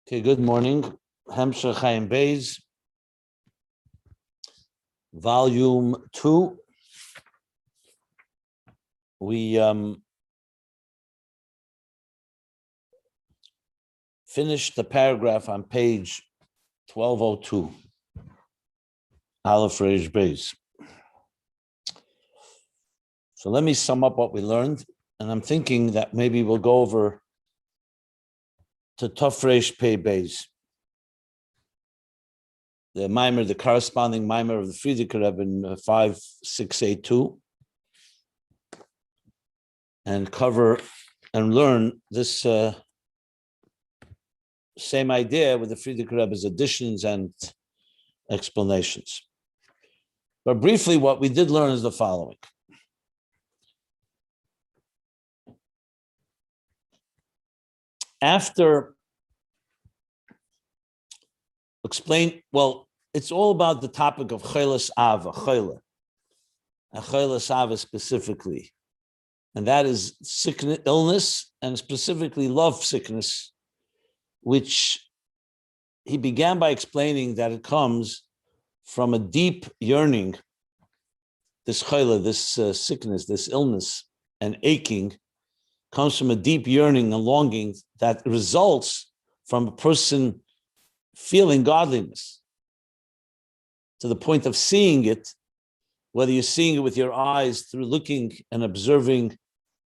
Okay, good morning. Hemshech Chaim Beis, volume 2. We finished the paragraph on page 1202, Aleph Reish Beis. So let me sum up what we learned, and I'm thinking that maybe we'll go over to Tov Reish Pei Beis, the mimer, the corresponding mimer of the Frierdiker Rebbe in 5682, and cover and learn this same idea with the Frierdiker Rebbe's additions and explanations. But briefly, what we did learn is the following. After explain, well, it's all about the topic of Choleh Ava, Choleh, and Choleh Ava specifically, and that is sickness, illness, and specifically love sickness, which he began by explaining that it comes from a deep yearning. This Choleh, this sickness, this illness and aching comes from a deep yearning and longing that results from a person feeling godliness to the point of seeing it, whether you're seeing it with your eyes through looking and observing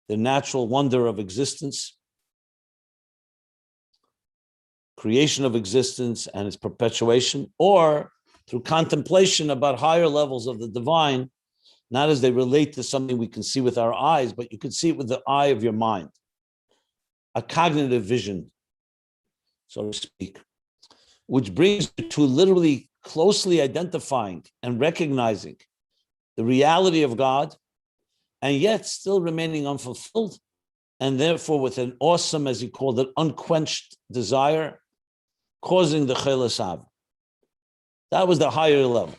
the natural wonder of existence, creation of existence and its perpetuation, or through contemplation about higher levels of the divine, not as they relate to something we can see with our eyes, but you can see it with the eye of your mind, a cognitive vision, so to speak, which brings you to literally closely identifying and recognizing the reality of God, and yet still remaining unfulfilled, and therefore with an awesome, as he called it, unquenched desire, causing the Choleh Ava. That was the higher level.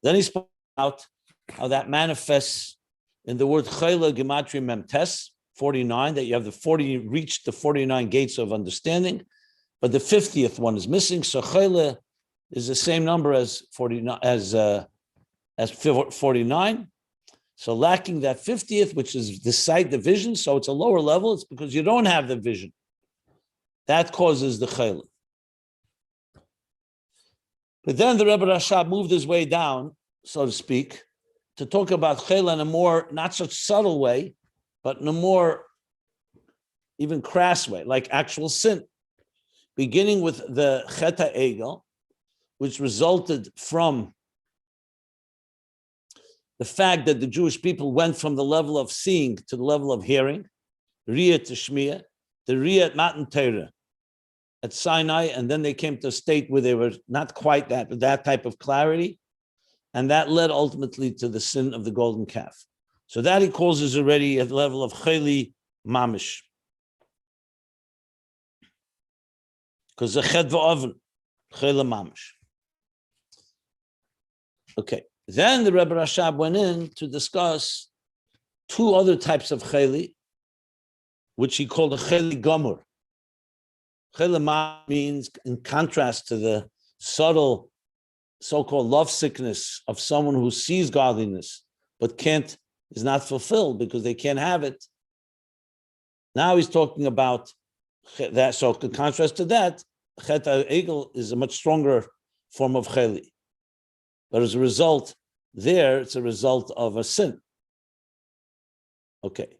Then he spoke about how that manifests in the word Choleh Gematria Memtes, 49, that you have reached the 49 gates of understanding, but the 50th one is missing. So Choleh is the same number as 49, as 49. So lacking that 50th, which is the sight, the vision, so it's a lower level. It's because you don't have the vision. That causes the Choleh. But then the Rebbe Rashab moved his way down, so to speak, to talk about Choleh in a more, not such subtle way, but in a more even crass way, like actual sin. Beginning with the Chet HaEgel, which resulted from the fact that the Jewish people went from the level of seeing to the level of hearing, Riyah to Shmiya, the Riyah at Matan Torah, at Sinai, and then they came to a state where they were not quite that type of clarity, and that led ultimately to the sin of the golden calf. So that he calls is already at the level of Choleh Mamish. Because the Chet V'Oven, Choleh Mamish. Okay, then the Rebbe Rashab went in to discuss two other types of Choleh, which he called a Choleh Gomur. Choleh Mamish means, in contrast to the subtle so-called love sickness of someone who sees godliness but is not fulfilled because they can't have it. Now he's talking about that. So in contrast to that, Chet HaEgel is a much stronger form of Choleh. But as a result, it's a result of a sin. Okay.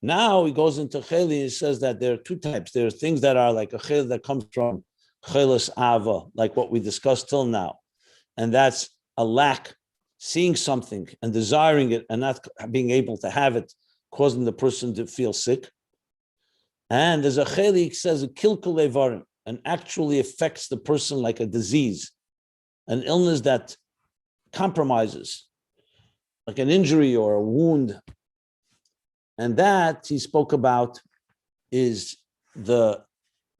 Now he goes into Choleh. He says that there are two types. There are things that are like a Choleh that comes from Choleh Ava, like what we discussed till now. And that's a lack, seeing something and desiring it and not being able to have it, causing the person to feel sick. And there's a Choleh, he says, a kilkul evarim, and actually affects the person like a disease, an illness that compromises, like an injury or a wound. And that he spoke about is the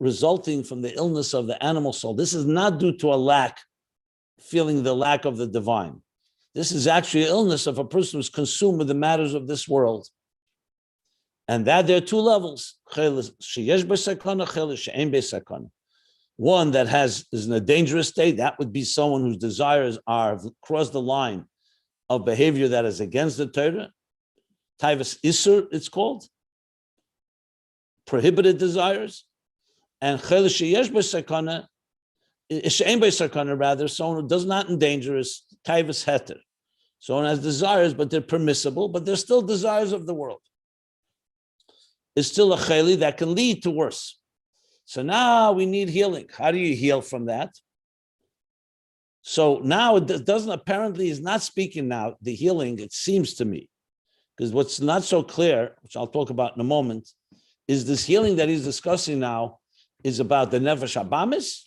resulting from the illness of the animal soul. This is not due to a lack, feeling the lack of the divine. This is actually an illness of a person who's consumed with the matters of this world. And that there are two levels. One that is in a dangerous state, that would be someone whose desires are cross the line of behavior that is against the Torah. Taivas Isur, it's called. Prohibited desires. And rather, someone who does not endanger is Taivas Heter. Someone has desires, but they're permissible, but they're still desires of the world. It's still a cheli that can lead to worse. So now we need healing. How do you heal from that? So now it doesn't, apparently he's not speaking now, the healing, it seems to me, because what's not so clear, which I'll talk about in a moment, is this healing that he's discussing now is about the nefesh habamis,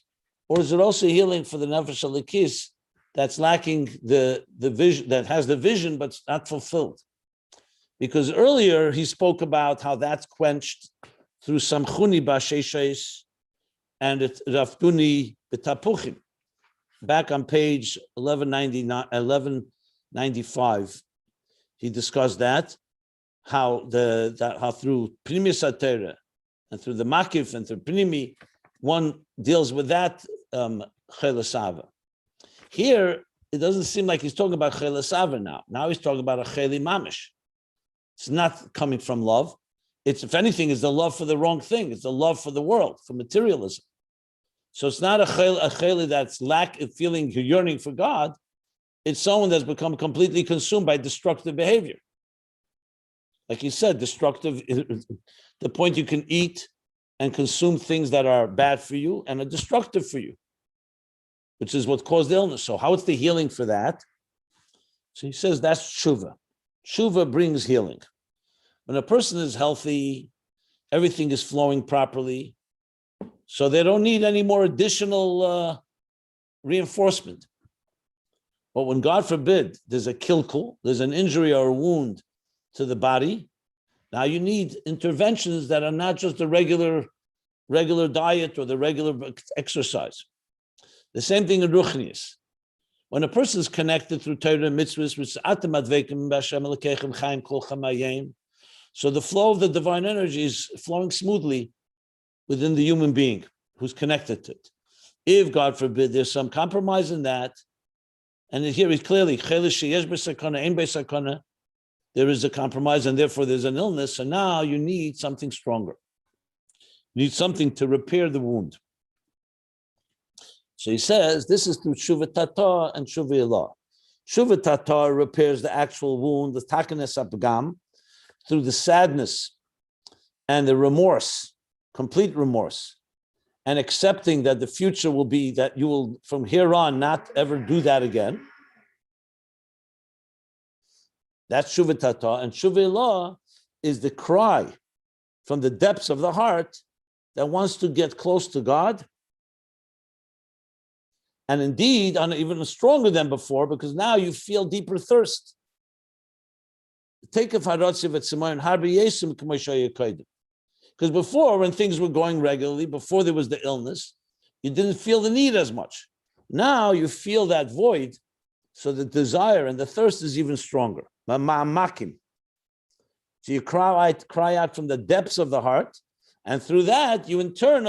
or is it also healing for the nefesh halikis that's lacking the vision, that has the vision but not fulfilled? Because earlier he spoke about how that's quenched through samchuni b'sheishes and rafduni b'tapuchim. Back on page 1195, he discussed that, how through Pnimi Satera and through the Makif and through Pnimi, one deals with that Chelasava. Here, it doesn't seem like he's talking about Chelasava now. Now he's talking about a Cheli Mamish. It's not coming from love. It's, if anything, is the love for the wrong thing. It's the love for the world, for materialism. So it's not a cheli that's feeling yearning for God. It's someone that's become completely consumed by destructive behavior. Like you said, destructive, the point you can eat and consume things that are bad for you and are destructive for you, which is what caused illness. So how is the healing for that? So he says that's tshuva. Tshuva brings healing. When a person is healthy, everything is flowing properly, so they don't need any more additional reinforcement. But when, God forbid, there's a kilkul, there's an injury or a wound to the body, now you need interventions that are not just the regular diet or the regular exercise. The same thing in Ruchnius. When a person is connected through Torah and mitzvahs, which so the flow of the divine energy is flowing smoothly within the human being who's connected to it. If, God forbid, there's some compromise in that, and here is clearly, there is a compromise, and therefore there's an illness, so now you need something stronger. You need something to repair the wound. So he says, this is through Tshuva Tata and Tshuva Ilah. Tshuva Tata repairs the actual wound, the Takanes Apgam, through the sadness and the remorse, complete remorse, and accepting that the future will be that you will, from here on, not ever do that again. That's Tshuva Tata. And Tshuva Ilah is the cry from the depths of the heart that wants to get close to God. And indeed, even stronger than before, because now you feel deeper thirst. Take a because before, when things were going regularly, before there was the illness, you didn't feel the need as much. Now you feel that void, so the desire and the thirst is even stronger. So you cry out from the depths of the heart, and through that, you in turn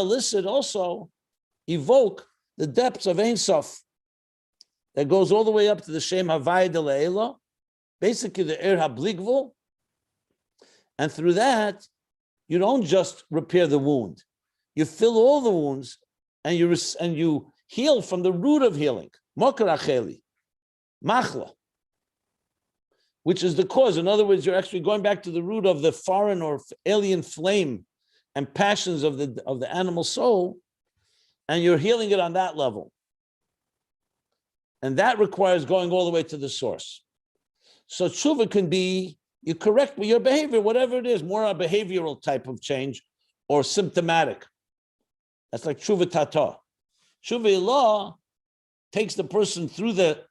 evoke the depths of Ein Sof that goes all the way up to the Shem Havai de Le'ela, basically the Er HaBligvul, and through that, you don't just repair the wound, you fill all the wounds, and you heal from the root of healing, Mokar Acheli, Machla, which is the cause. In other words, you're actually going back to the root of the foreign or alien flame and passions of the animal soul, and you're healing it on that level. And that requires going all the way to the source. So tshuva can be, you correct your behavior, whatever it is, more a behavioral type of change or symptomatic. That's like tshuva tata. Tshuva ilah takes the person through that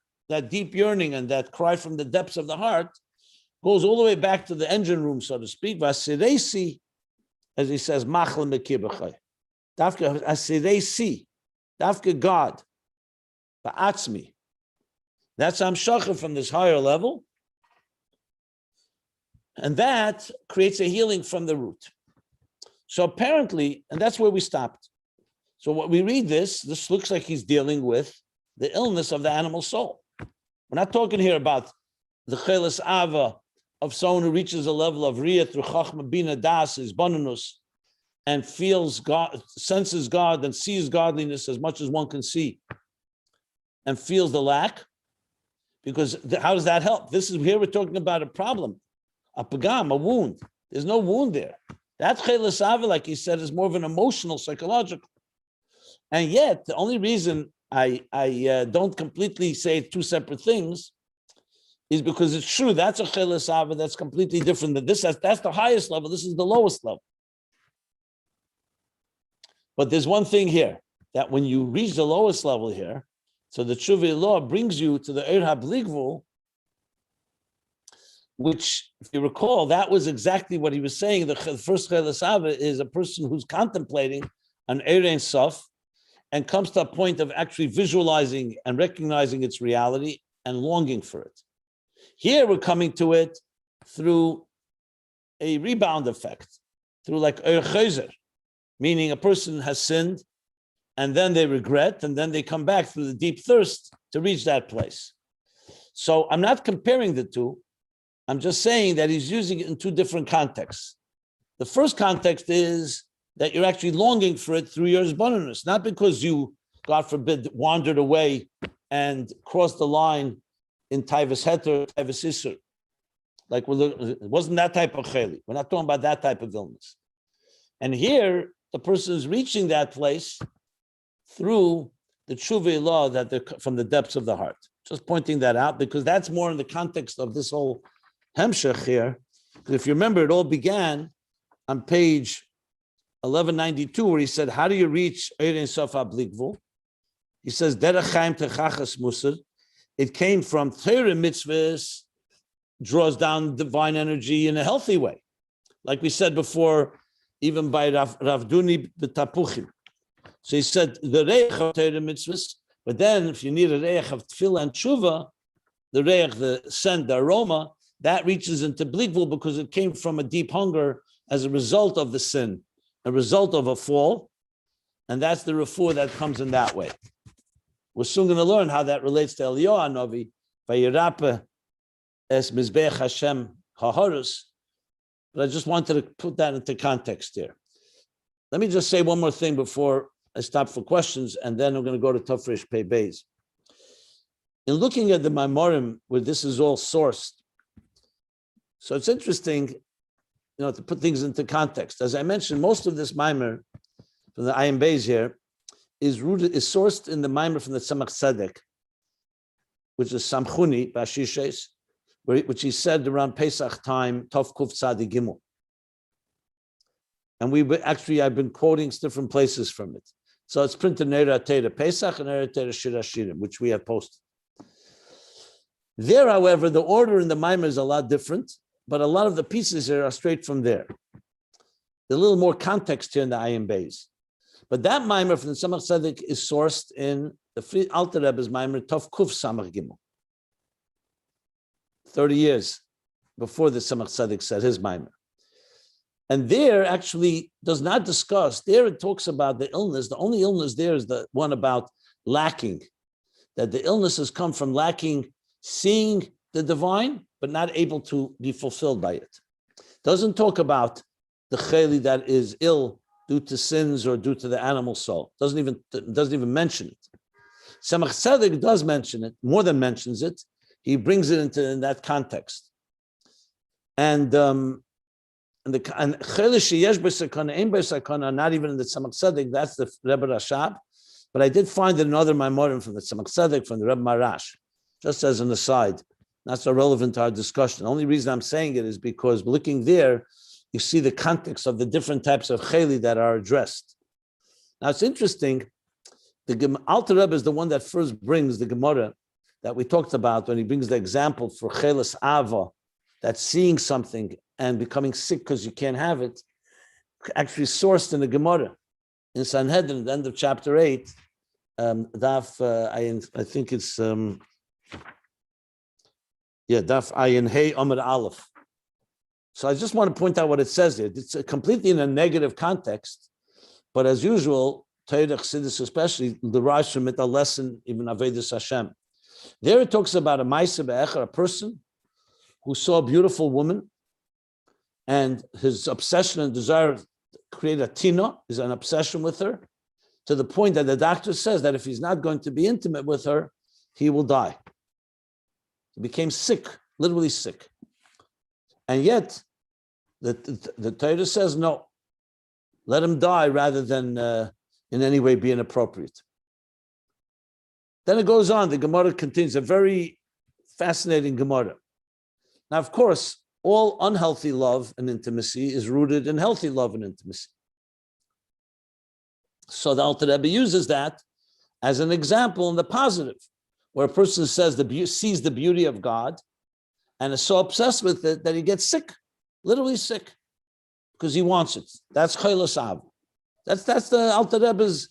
deep yearning and that cry from the depths of the heart, goes all the way back to the engine room, so to speak. Vasiresi, as he says, machla mekibachai. Dafka asiresi, dafka God, ba'atzmi. That's amshacha from this higher level. And that creates a healing from the root. So apparently, and that's where we stopped. So what we read this looks like he's dealing with the illness of the animal soul. We're not talking here about the cheles ava of someone who reaches a level of riyah through Chochma, Bina, Das, is bonanus, and feels God, senses God, and sees godliness as much as one can see, and feels the lack. Because how does that help? This is here we're talking about a problem, a pagam, a wound. There's no wound there. That cheles ava, like he said, is more of an emotional, psychological. And yet, the only reason I don't completely say two separate things is because it's true. That's a cheles ava that's completely different than this. That's the highest level. This is the lowest level. But there's one thing here, that when you reach the lowest level here, so the Tshuva law brings you to the Eir HaBligvul, which, if you recall, that was exactly what he was saying. The first cheles ava is a person who's contemplating an Eir Ein Sof and comes to a point of actually visualizing and recognizing its reality and longing for it. Here we're coming to it through a rebound effect, through like Eir Chayzer, meaning a person has sinned and then they regret and then they come back through the deep thirst to reach that place. So I'm not comparing the two. I'm just saying that he's using it in two different contexts. The first context is that you're actually longing for it through your bonanus, not because you, God forbid, wandered away and crossed the line in Taivas Heter, Taivas Isur. Like, it wasn't that type of cheli. We're not talking about that type of illness. And here, the person is reaching that place through the tshuva law that they're from the depths of the heart. Just pointing that out, because that's more in the context of this whole hemshech here. If you remember, it all began on page 1192, where he said, how do you reach Eir Ein Sof HaBligvul? He says, Derech Chaim Techachas Musar. It came from Torah mitzvahs, draws down divine energy in a healthy way. Like we said before, even by Rav Duni B'Tapuchim. So he said, the reich of Torah mitzvahs, but then if you need a reich of tefillah and tshuva, the reich, the scent, the aroma, that reaches into Bligvul because it came from a deep hunger as a result of the sin, a result of a fall, and that's the refuah that comes in that way. We're soon going to learn how that relates to Eliyahu Hanavi, Vayirapeh es Mizbeach Hashem Hahorus, but I just wanted to put that into context here. Let me just say one more thing before I stop for questions, and then I'm going to go to Tafresh Pei Beis. In looking at the Maimorim, where this is all sourced, so it's interesting, to put things into context. As I mentioned, most of this Maimor from the Ayin Beis here is sourced in the Maimor from the Tzemach Tzedek, which is Samchuni Bashishes, which he said around Pesach time, Tov Kuf Tzadi Gimel. And I've been quoting different places from it. So it's printed in Eira Teira Pesach and Eira Teira Shir Hashirim, which we have posted. There, however, the order in the Maimor is a lot different, but a lot of the pieces here are straight from there. There's a little more context here in the Ayin Beis. But that Maimor from the Tzemach Tzedek is sourced in the Alter Rebbe's Maimor, Tov Kuf Samach Gimel. 30 years before the Tzemach Tzedek said his Maimor. And there actually does not discuss, there it talks about the illness. The only illness there is the one about lacking, that the illness has come from lacking, seeing the divine, but not able to be fulfilled by it. Doesn't talk about the cheli that is ill due to sins or due to the animal soul. Doesn't even mention it. Tzemach Tzedek does mention it, more than mentions it. He brings it in that context. And the cheli sheyesh b'sakana, ein b'sakana, not even in the Tzemach Tzedek. That's the Rebbe Rashab. But I did find it in other Maimorim from the Tzemach Tzedek, from the Rebbe Marash. Just as an aside, not so relevant to our discussion. The only reason I'm saying it is because looking there, you see the context of the different types of cheli that are addressed. Now it's interesting, the Alter Rebbe is the one that first brings the Gemara that we talked about when he brings the example for cheles ava, that's seeing something and becoming sick because you can't have it, actually sourced in the Gemara. In Sanhedrin, at the end of chapter 8, I think it's... Daf Ayin Hey Amar Aleph. So I just want to point out what it says here. It's completely in a negative context, but as usual, Torah Chassidus especially derives from it a lesson, even Avedis Hashem. There it talks about a Maisa Be'echer, a person who saw a beautiful woman, and his obsession and desire to create a tina is an obsession with her, to the point that the doctor says that if he's not going to be intimate with her, he will die. He became sick, literally sick. And yet, the Torah says, no, let him die rather than in any way be inappropriate. Then it goes on, the Gemara continues, a very fascinating Gemara. Now, of course, all unhealthy love and intimacy is rooted in healthy love and intimacy. So the Alter Rebbe uses that as an example in the positive, where a person says sees the beauty of God and is so obsessed with it that he gets sick, literally sick, because he wants it. That's Choleh Av. That's the Alter Rebbe's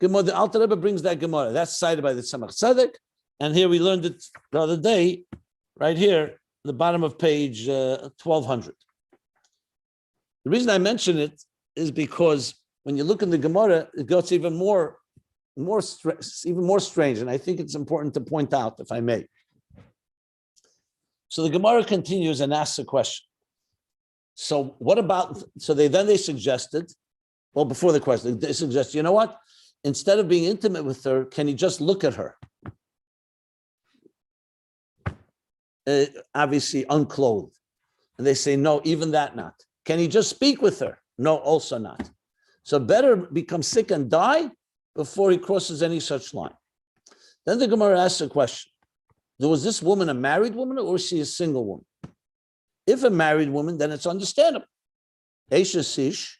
Gemara. The Alter Rebbe brings that Gemara. That's cited by the Tzemach Tzedek, and here we learned it the other day, right here, the bottom of page 1200. The reason I mention it is because when you look in the Gemara, it gets even more strange, and I think it's important to point out, if I may. So the Gemara continues and asks a question. So what about? So they suggested, well, before the question, they suggested, you know what? Instead of being intimate with her, can he just look at her? Obviously unclothed. And they say, no, even that not. Can he just speak with her? No, also not. So better become sick and die before he crosses any such line. Then the Gemara asks a question. Was this woman a married woman or was she a single woman? If a married woman, then it's understandable. Eisha Sish,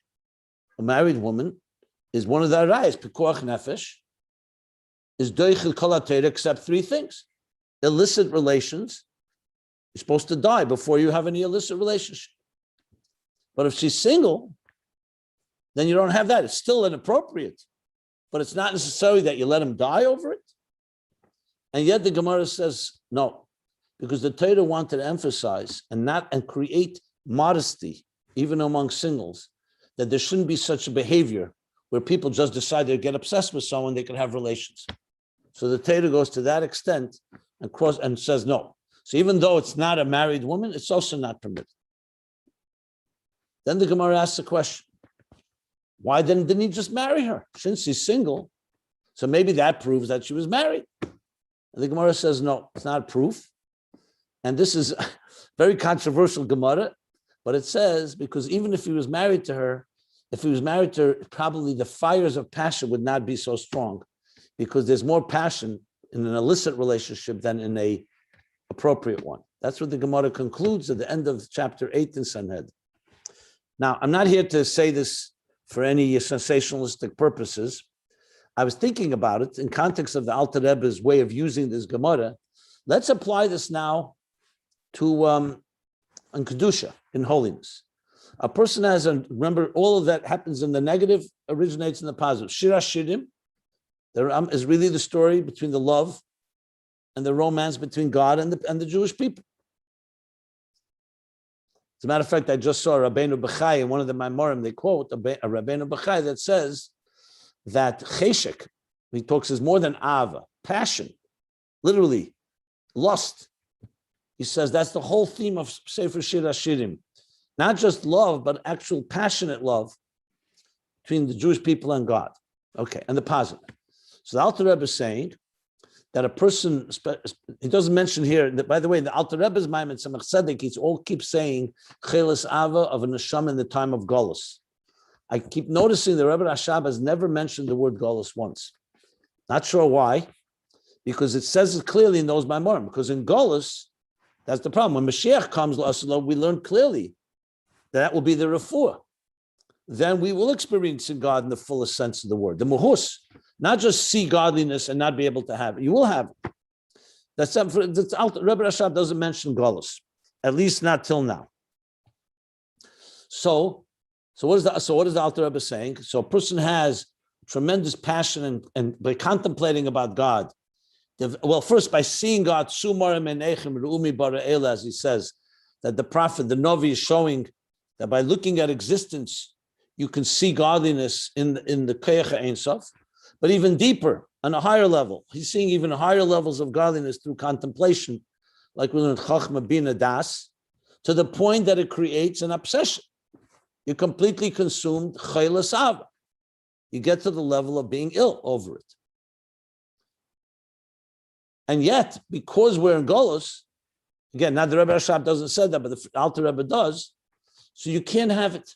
a married woman, is one of the arayos, Pikuach Nefesh, is Doichel Kol HaTorah, except three things. Illicit relations. You're supposed to die before you have any illicit relationship. But if she's single, then you don't have that. It's still inappropriate, but it's not necessary that you let him die over it. And yet the Gemara says no, because the Torah wanted to emphasize and create modesty, even among singles, that there shouldn't be such a behavior where people just decide to get obsessed with someone they can have relations. So the Torah goes to that extent and says no. So even though it's not a married woman, it's also not permitted. Then the Gemara asks the question, why didn't he just marry her? Since he's single, so maybe that proves that she was married. And the Gemara says, no, it's not proof. And this is very controversial Gemara, but it says, because even if he was married to her, probably the fires of passion would not be so strong, because there's more passion in an illicit relationship than in a appropriate one. That's what the Gemara concludes at the end of chapter 8 in Sanhed. Now, I'm not here to say this for any sensationalistic purposes. I was thinking about it in context of the Alter Rebbe's way of using this Gemara. Let's apply this now to in Kedusha, in holiness. A person has, remember, all of that happens in the negative, originates in the positive. Shir HaShirim is really the story between the love and the romance between God and the Jewish people. As a matter of fact, I just saw Rabbeinu Bechai in one of the Maimorim, they quote a Rabbeinu Bechai that says that cheshek, he talks, is more than ava, passion, literally, lust. He says that's the whole theme of Sefer Shir HaShirim. Not just love, but actual passionate love between the Jewish people and God. Okay, and the positive. So the Alter Rebbe is saying that a person, he doesn't mention here, that, by the way, the Alter Rebbe's Maimon Tzemach Tzedek, he all keeps saying Cheles Ava of a Neshama in the time of Golus. I keep noticing the Rebbe Rashab has never mentioned the word Golus once. Not sure why, because it says it clearly in those Maimorim, because in Golus, that's the problem. When Mashiach comes, we learn clearly that will be the refuah. Then we will experience God in the fullest sense of the word. The muhus, not just see godliness and not be able to have it. You will have it. That's Rebbe Rashab doesn't mention Golus, at least not till now. So what is the Alter Rebbe saying? So a person has tremendous passion and by contemplating about God. Well, first by seeing God, as he says, that the prophet, the Novi, is showing that by looking at existence, you can see godliness in the Koyach Ein Sof, but even deeper, on a higher level. He's seeing even higher levels of godliness through contemplation, like we learned Chochma Bina Das, to the point that it creates an obsession. You're completely consumed Choleh Sava. You get to the level of being ill over it. And yet, because we're in Golos, again, now the Rebbe Rashab doesn't say that, but the Alter Rebbe does, so you can't have it.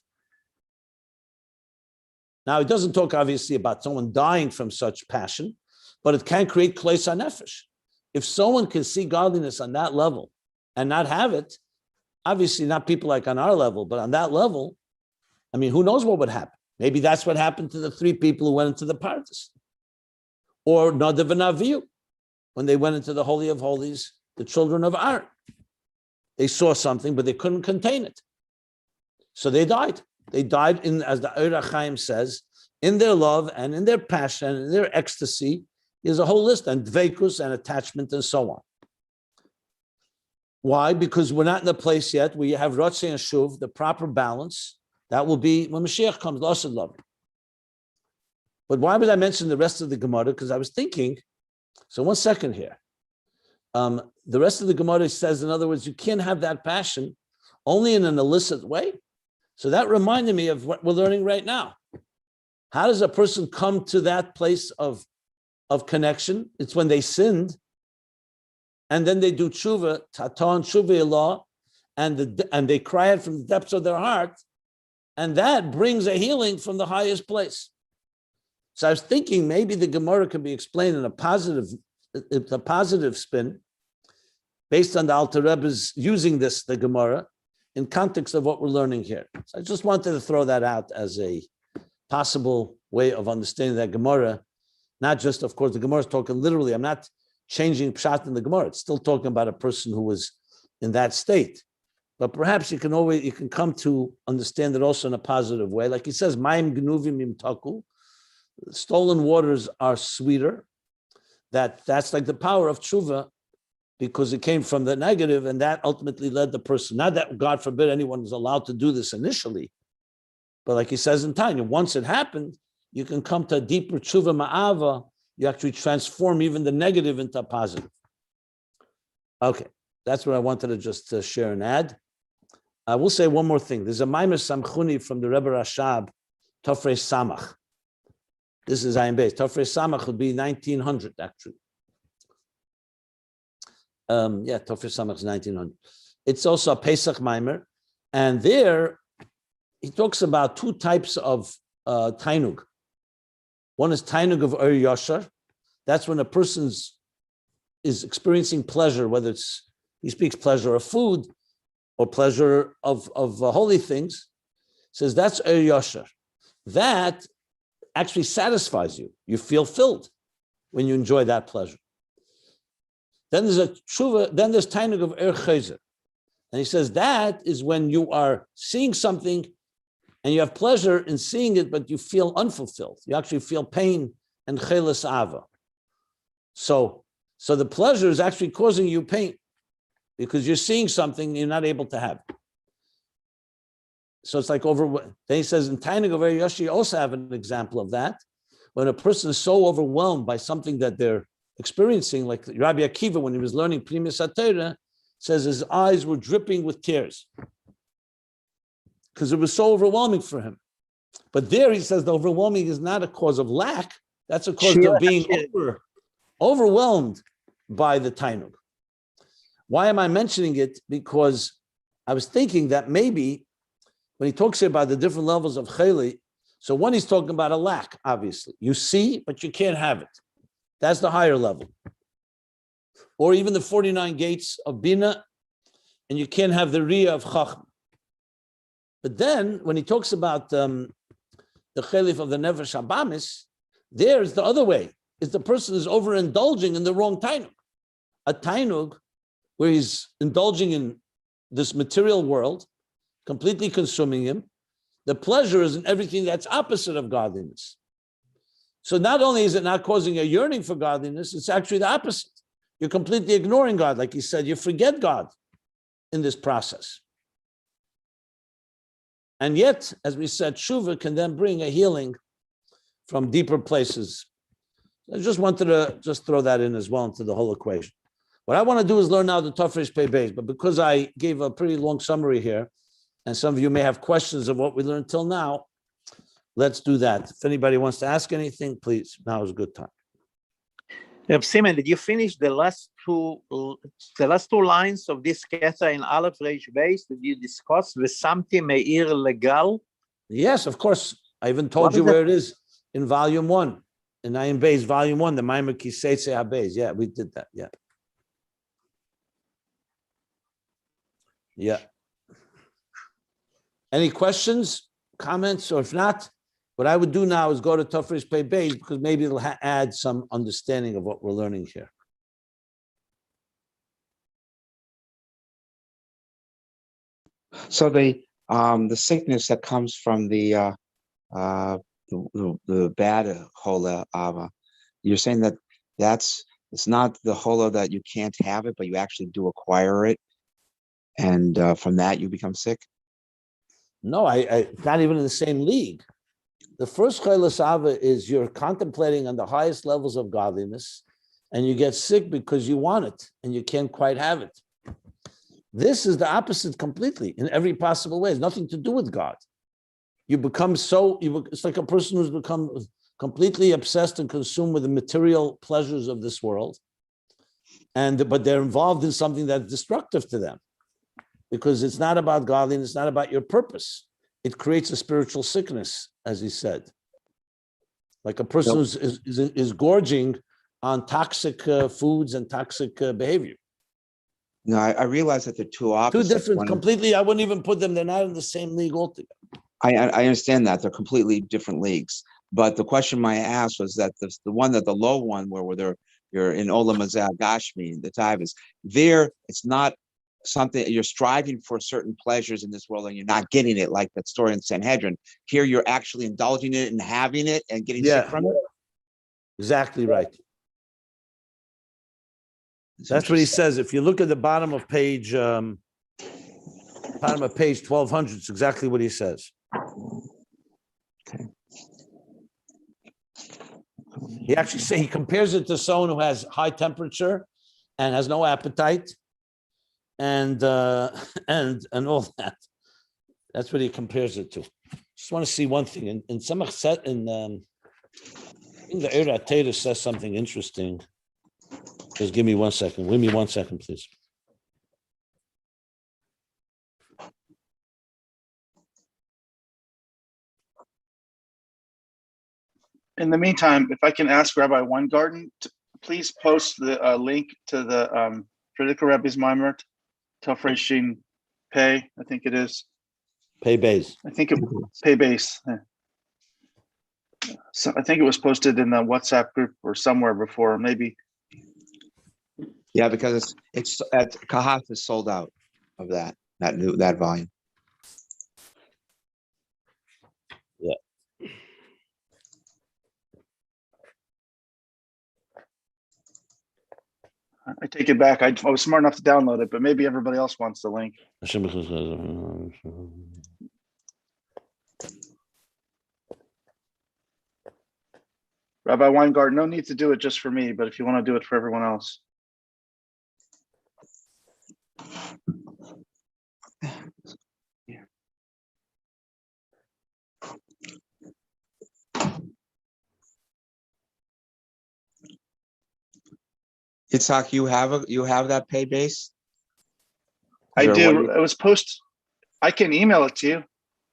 Now, it doesn't talk obviously about someone dying from such passion, but it can create Klei Nefesh. If someone can see godliness on that level and not have it, obviously not people like on our level, but on that level, I mean, who knows what would happen? Maybe that's what happened to the three people who went into the Pardes. Or Nadav and Avihu, when they went into the Holy of Holies, the children of Aaron. They saw something, but they couldn't contain it. So they died. They died in, as the Eir HaChaim says, in their love and in their passion and in their ecstasy. There's a whole list, and dveikus and attachment and so on. Why? Because we're not in the place yet where you have Ratzei and Shuv, the proper balance. That will be when Mashiach comes, L'asad Love. But why would I mention the rest of the Gemara? Because I was thinking, so 1 second here. The rest of the Gemara says, in other words, you can't have that passion only in an illicit way. So that reminded me of what we're learning right now. How does a person come to that place of connection? It's when they sinned, and then they do tshuva, tatan tshuva law, and they cry out from the depths of their heart, and that brings a healing from the highest place. So I was thinking maybe the Gemara can be explained in a positive spin, based on the Alter Rebbe's using the Gemara, in context of what we're learning here. So I just wanted to throw that out as a possible way of understanding that Gemara. Not just, of course, the Gemara is talking literally. I'm not changing pshat in the Gemara. It's still talking about a person who was in that state. But perhaps you can come to understand it also in a positive way. Like he says, Mayim gnuvim imtaku, stolen waters are sweeter. That's like the power of tshuva, because it came from the negative, and that ultimately led the person. Not that, God forbid, anyone was allowed to do this initially, but like he says in Tanya, once it happened, you can come to a deeper tshuva ma'ava. You actually transform even the negative into a positive. Okay, that's what I wanted to just share and add. I will say one more thing. There's a Maimer Samchuni from the Rebbe Rashab, Tofrei Samach. This is Ayin Beis. Tofrei Samach would be 1900, actually. Tofrei Samach is 1900. It's also a Pesach Maimer. And there, he talks about two types of Tainug. One is Tainug of Ur Yashar. That's when a person is experiencing pleasure, whether he speaks pleasure of food or pleasure of holy things. Says that's Ur Yashar. That actually satisfies you. You feel filled when you enjoy that pleasure. Then there's a tshuva, then there's Tainug of Ur Chayzer. And he says that is when you are seeing something and you have pleasure in seeing it, but you feel unfulfilled. You actually feel pain and cheles ava. So the pleasure is actually causing you pain because you're seeing something you're not able to have. So it's like then he says in Tainug of Ur Yashar, you also have an example of that. When a person is so overwhelmed by something that they're experiencing, like Rabbi Akiva, when he was learning Primus HaTorah, says his eyes were dripping with tears because it was so overwhelming for him. But there he says the overwhelming is not a cause of lack, that's a cause of being overwhelmed by the Tainug. Why am I mentioning it? Because I was thinking that maybe when he talks here about the different levels of Choleh, so one, he's talking about a lack, obviously. You see, but you can't have it. That's the higher level. Or even the 49 gates of Bina, and you can't have the Riyah of Chochma. But then, when he talks about the Choleh of the Nefesh Habamis, there's the other way. Is the person is overindulging in the wrong Tainug. A Tainug where he's indulging in this material world, completely consuming him. The pleasure is in everything that's opposite of godliness. So not only is it not causing a yearning for godliness, it's actually the opposite. You're completely ignoring God. Like he said, you forget God. in this process. And yet, as we said, tshuva can then bring a healing from deeper places. I just wanted to just throw that in as well into the whole equation. What I want to do is learn now the Tafresh Pei Beis, but because I gave a pretty long summary here, and some of you may have questions of what we learned till now, let's do that. If anybody wants to ask anything, please, now is a good time. Simon, did you finish the last two lines of this keta in Aleph Reish Beis that you discussed? V'samti me'ir legal. Yes, of course. I even told you where it is in volume 1, in Ayin Beis, volume 1, the Maimer Kiseitze HaBeis. Yeah, we did that. Yeah. Yeah. Any questions, comments, or if not, what I would do now is go to Tafresh Pei Beis because maybe it'll add some understanding of what we're learning here. So the sickness that comes from the bad Choleh Ava, you're saying that it's not the Choleh that you can't have it, but you actually do acquire it, and from that you become sick? No, I not even in the same league. The first Choleh Ava is you're contemplating on the highest levels of godliness, and you get sick because you want it, and you can't quite have it. This is the opposite completely in every possible way. It's nothing to do with God. You become it's like a person who's become completely obsessed and consumed with the material pleasures of this world. But they're involved in something that's destructive to them because it's not about godliness, it's not about your purpose. It creates a spiritual sickness, as he said. Like a person who is gorging on toxic foods and toxic behavior. No, I realize that they're two opposites. Two different, completely, I wouldn't even put them, they're not in the same league altogether. I understand that. They're completely different leagues. But the question I asked was that the low one where you're in Olam Hazeh Gashmi, the type is there, it's not something you're striving for certain pleasures in this world and you're not getting it, like that story in Sanhedrin. Here you're actually indulging it and having it and getting sick from it. Exactly right. That's what he says. If you look at the bottom of page 1200, it's exactly what he says. Okay. He compares it to someone who has high temperature and has no appetite and all that. That's what he compares it to. Just want to see one thing. In Samach Set in the Eira Teda says something interesting. Just give me 1 second. Give me 1 second, please. In the meantime, if I can ask Rabbi Weingarten to please post the link to the Critical Rabbi's Maimer, Tafresh Pei, I think it is. Pei Beis. I think it Pei Beis. So I think it was posted in the WhatsApp group or somewhere before, maybe. Yeah, because it's at Kahath is sold out of that volume. Yeah. I take it back. I was smart enough to download it, but maybe everybody else wants the link. Rabbi Weingarten, no need to do it just for me, but if you want to do it for everyone else. Itzhak, you have that Pei Beis? I do. It was I can email it to you.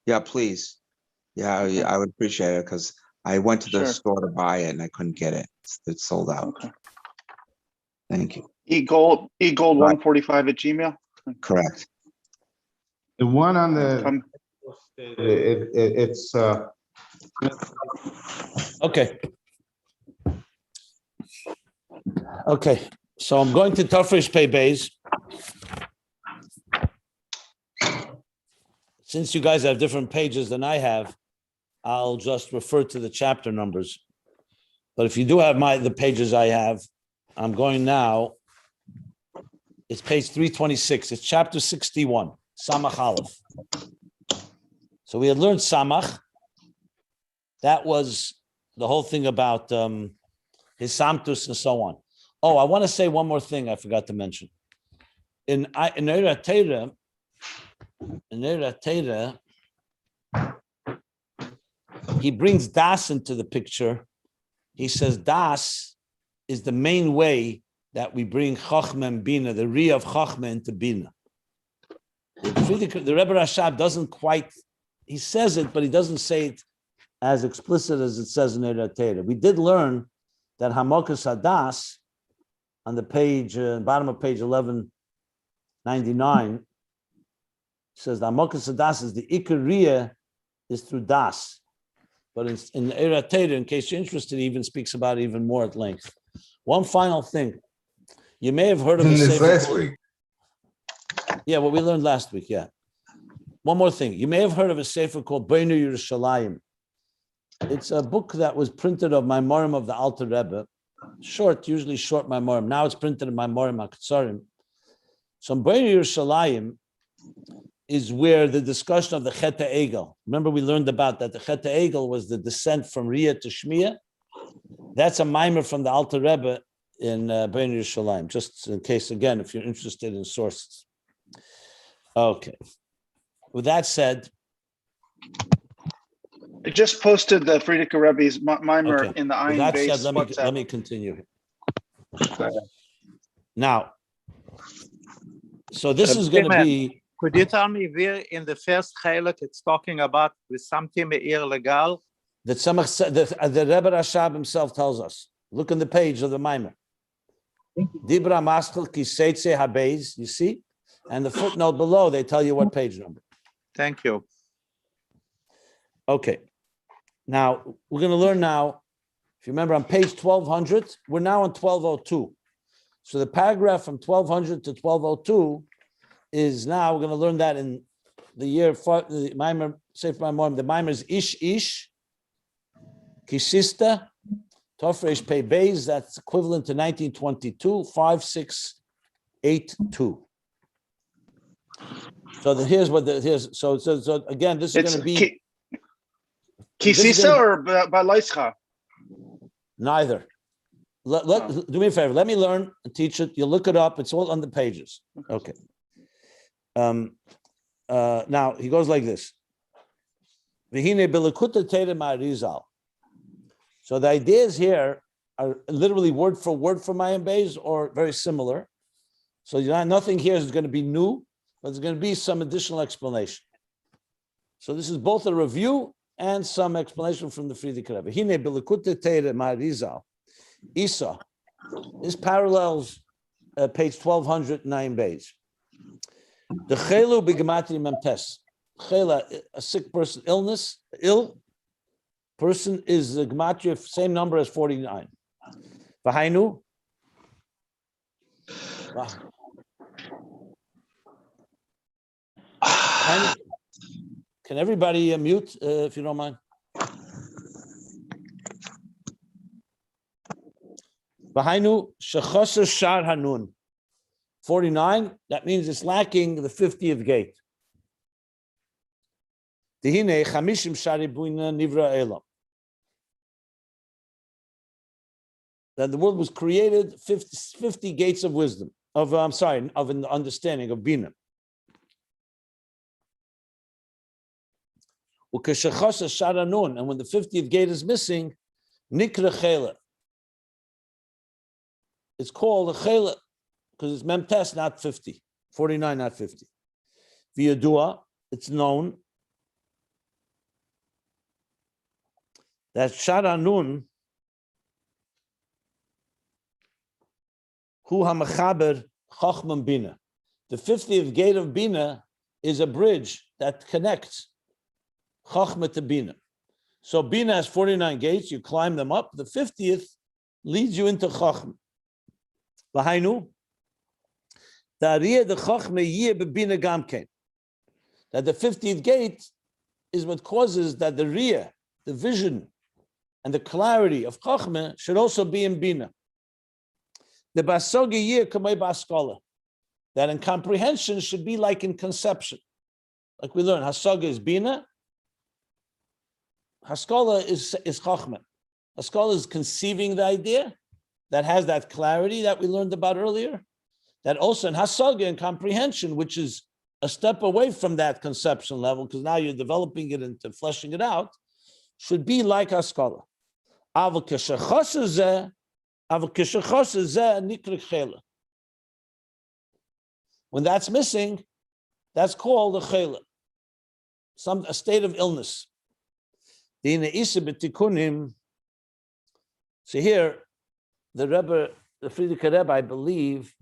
Yeah, please. Yeah, I would appreciate it because I went to the store to buy it and I couldn't get it. It's sold out. Okay. Thank you. eGold 145 at Gmail. Correct. The one on the it's Okay. Okay. So I'm going to Tafresh Pei Beis. Since you guys have different pages than I have, I'll just refer to the chapter numbers. But if you do have the pages I have, I'm going now. It's page 326. It's chapter 61, Samach Aleph. So we had learned Samach. That was the whole thing about his Samtus and so on. Oh, I want to say one more thing I forgot to mention. In Eira Teira, he brings Das into the picture. He says Das is the main way that we bring Chochma and Bina, the Ri of Chochma into Bina. The Rebbe Rashab doesn't quite, he says it, but he doesn't say it as explicit as it says in Eira Teira. We did learn that Hamokas Hadas, on the page, bottom of page 1199, says the Hamokas Hadas is the Ikariya is through Das. But in the Eira Teira, in case you're interested, he even speaks about it even more at length. One final thing. You may have heard of a this sefer last called, week. Yeah, what we learned last week, yeah. One more thing. You may have heard of a sefer called Beinu Yerushalayim. It's a book that was printed of Maimorim of the Alter Rebbe. Short, usually short Maimorim. Now it's printed in Maimorim HaKetzarim. So Beinu Yerushalayim is where the discussion of the Chet HaEgel. Remember we learned about that. The Chet HaEgel was the descent from Riyah to Shmiyah. That's a Maimer from the Alter Rebbe in Beinu Yerushalayim, just in case, again, if you're interested in sources. Okay. With that said, I just posted the Frierdiker Rebbe's mimer okay. in the With Ayin that Beis said, WhatsApp. let me continue. Now, so this is going to be. Could you tell me where in the first Choleh it's talking about with something me'ir legal? That the Rebbe Rashab himself tells us. Look on the page of the Maimer. Dibra Maschel Kiseitze Habeis, you see? And the footnote below, they tell you what page number. Thank you. Okay. Now, we're going to learn now, if you remember on page 1200, we're now on 1202. So the paragraph from 1200 to 1202 is now, we're going to learn that in the year, the Maimer, Sefer Maimorim, the Maimer is Ish, Kisista, Tofresh Pei Beis, that's equivalent to 1922, 5682. So here's what so again, this is going to be Kisisa or Balaischa? Neither. Do me a favor, let me learn and teach it. You look it up, it's all on the pages. Okay. Now he goes like this. V'hine b'lekuta teira ma'arizal. So the ideas here are literally word for Mayim Beis or very similar. So nothing here is going to be new, but there's going to be some additional explanation. So this is both a review and some explanation from the Frierdiker Rebbe. Hine b'lekuta teira ma'arizal. Isa. This parallels page 1209 Beis. The chelu b'gematria memtes. Chela, a sick person, ill person is the gematria, same number as 49. V'hainu. Can everybody mute if you don't mind? V'hainu shechoser shar hanun. 49, that means it's lacking the 50th gate. Dihine chamishim shari buina nivra elam. That the world was created 50 gates of wisdom, of an understanding of bina. Ukeshachasa sharanun, and when the 50th gate is missing, nikra chela. It's called a chela because it's memtes, not 50, 49, not 50. V'yadua, it's known that sharanun hu hamachaber chochma bina. The 50th gate of bina is a bridge that connects chochma to bina. So bina has 49 gates. You climb them up. The 50th leads you into chochma. V'hainu ta'ariyah the chochma yeh bebina gamkein. That the 50th gate is what causes that the riyah, the vision, and the clarity of chochma should also be in bina. The basogi yeh kamei baskola. that in comprehension should be like in conception. Like we learned, Hasaga is Bina, Haskalah is Chochma. Haskalah is conceiving the idea that has that clarity that we learned about earlier. That also in Hasaga, in comprehension, which is a step away from that conception level, because now you're developing it into fleshing it out, should be like Haskalah. When that's missing, that's called a chela, a state of illness. So here, the Rebbe, the Frierdiker Rebbe, I believe,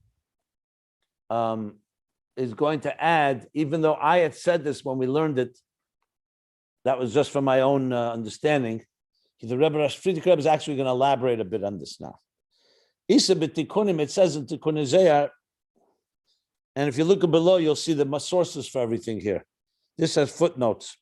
is going to add, even though I had said this when we learned it, that was just from my own understanding. The Rebbe, Frierdiker Rebbe, is actually going to elaborate a bit on this now. Isa b'tikunim, it says in Tikkun Zayar, and if you look below, you'll see the sources for everything here. This has footnotes.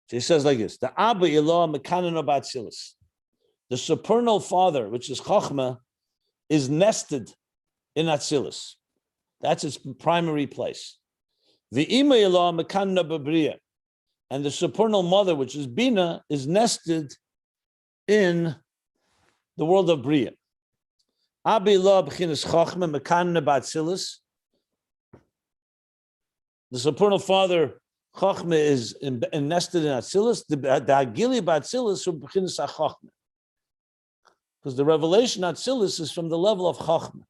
So he says like this: the Abba Ilah Mekanan Atzilus, the supernal father, which is Chochma, is nested in Atzilus. That's its primary place. The Ima Ilah Mekanan Babriya, and the supernal mother, which is Bina, is nested in the world of Bria. Abba Ilah B'chinas Chochma Mekanan Atzilus. The supernal father, Chochma, is nested in Atzilus. The Agili B'Atzilus who B'chinas HaChochma, because the revelation Atzilus is from the level of Chochma.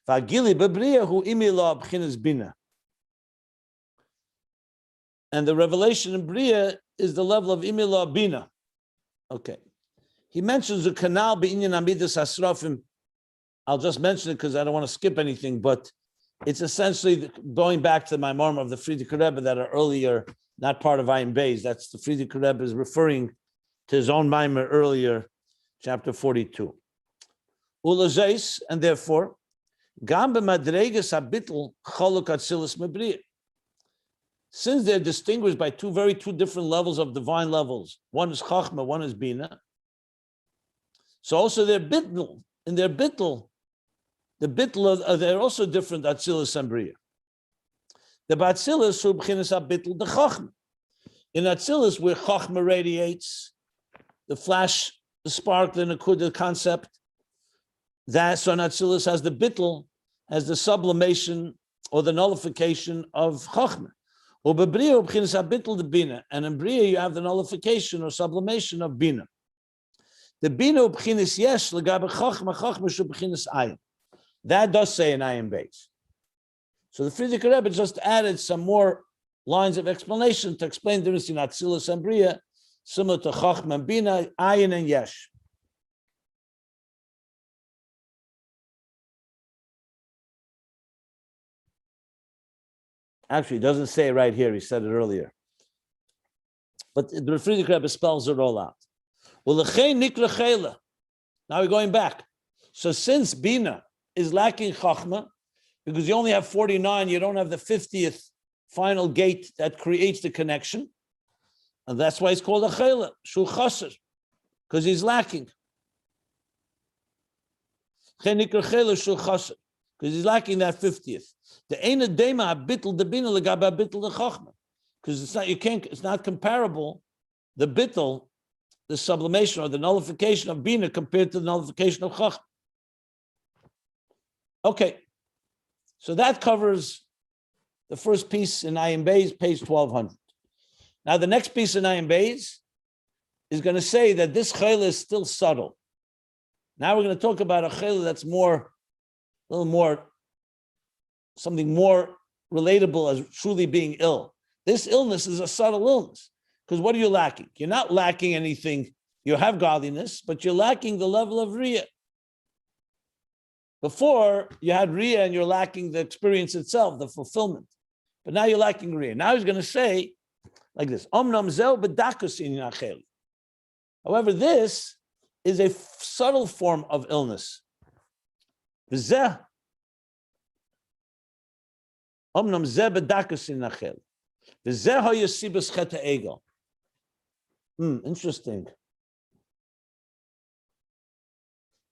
V'Agili B'Bria hu Imila B'chinas Bina, and the revelation in Bria is the level of Imila Bina. Okay, he mentions the canal B'inyan Amidas Asrafim. I'll just mention it because I don't want to skip anything, but it's essentially going back to my marm of the Frierdiker Rebbe that are earlier, not part of Ayin Beis. That's the Frierdiker Rebbe is referring to his own mimer earlier, chapter 42. Ulazais, and therefore, Gam b'madreges habitl choluk atzilus mebriya. Since they're distinguished by two different levels of divine levels, one is Chochma, one is Bina. So also they're bitl, in their bitl, the bitl, they're also different Atzilus and Bria. The Batzilus who b'chinas habitl the Chochma. In Atzilus, where Chochma radiates, the flash, the spark, the Nakuda concept, that so Atzilus has the bitl, has the sublimation or the nullification of Chochma. Or b'Bria b'chinas habitl the Bina, and in Bria you have the nullification or sublimation of Bina. The Bina b'chinas yesh l'gabe Chochma, Chochma shu b'chinas Ayin. That does say in Ayin Beis. So the Frierdiker Rebbe just added some more lines of explanation to explain the difference between Atzilus and Bria, similar to Chochma and Bina, Ayin and Yesh. Actually, it doesn't say it right here. He said it earlier. But the Frierdiker Rebbe spells it all out. Well, now we're going back. So since Bina is lacking Chochma, because you only have 49, you don't have the 50th final gate that creates the connection. And that's why it's called a chela, shul chaser, because he's lacking. Because he's lacking that 50th. The Eina Dema Bittel the Bina Legaba Bittel the Chochma. Because it's not comparable, the Bittel, the sublimation or the nullification of Bina compared to the nullification of Chochma. Okay, so that covers the first piece in Ayin Beis, page 1200. Now the next piece in Ayin Beis is going to say that this chayla is still subtle. Now we're going to talk about a chayla that's something more relatable as truly being ill. This illness is a subtle illness, because what are you lacking? You're not lacking anything. You have godliness, but you're lacking the level of riyah. Before, you had riyah and you're lacking the experience itself, the fulfillment. But now you're lacking riyah. Now he's going to say like this. However, this is a subtle form of illness. Interesting.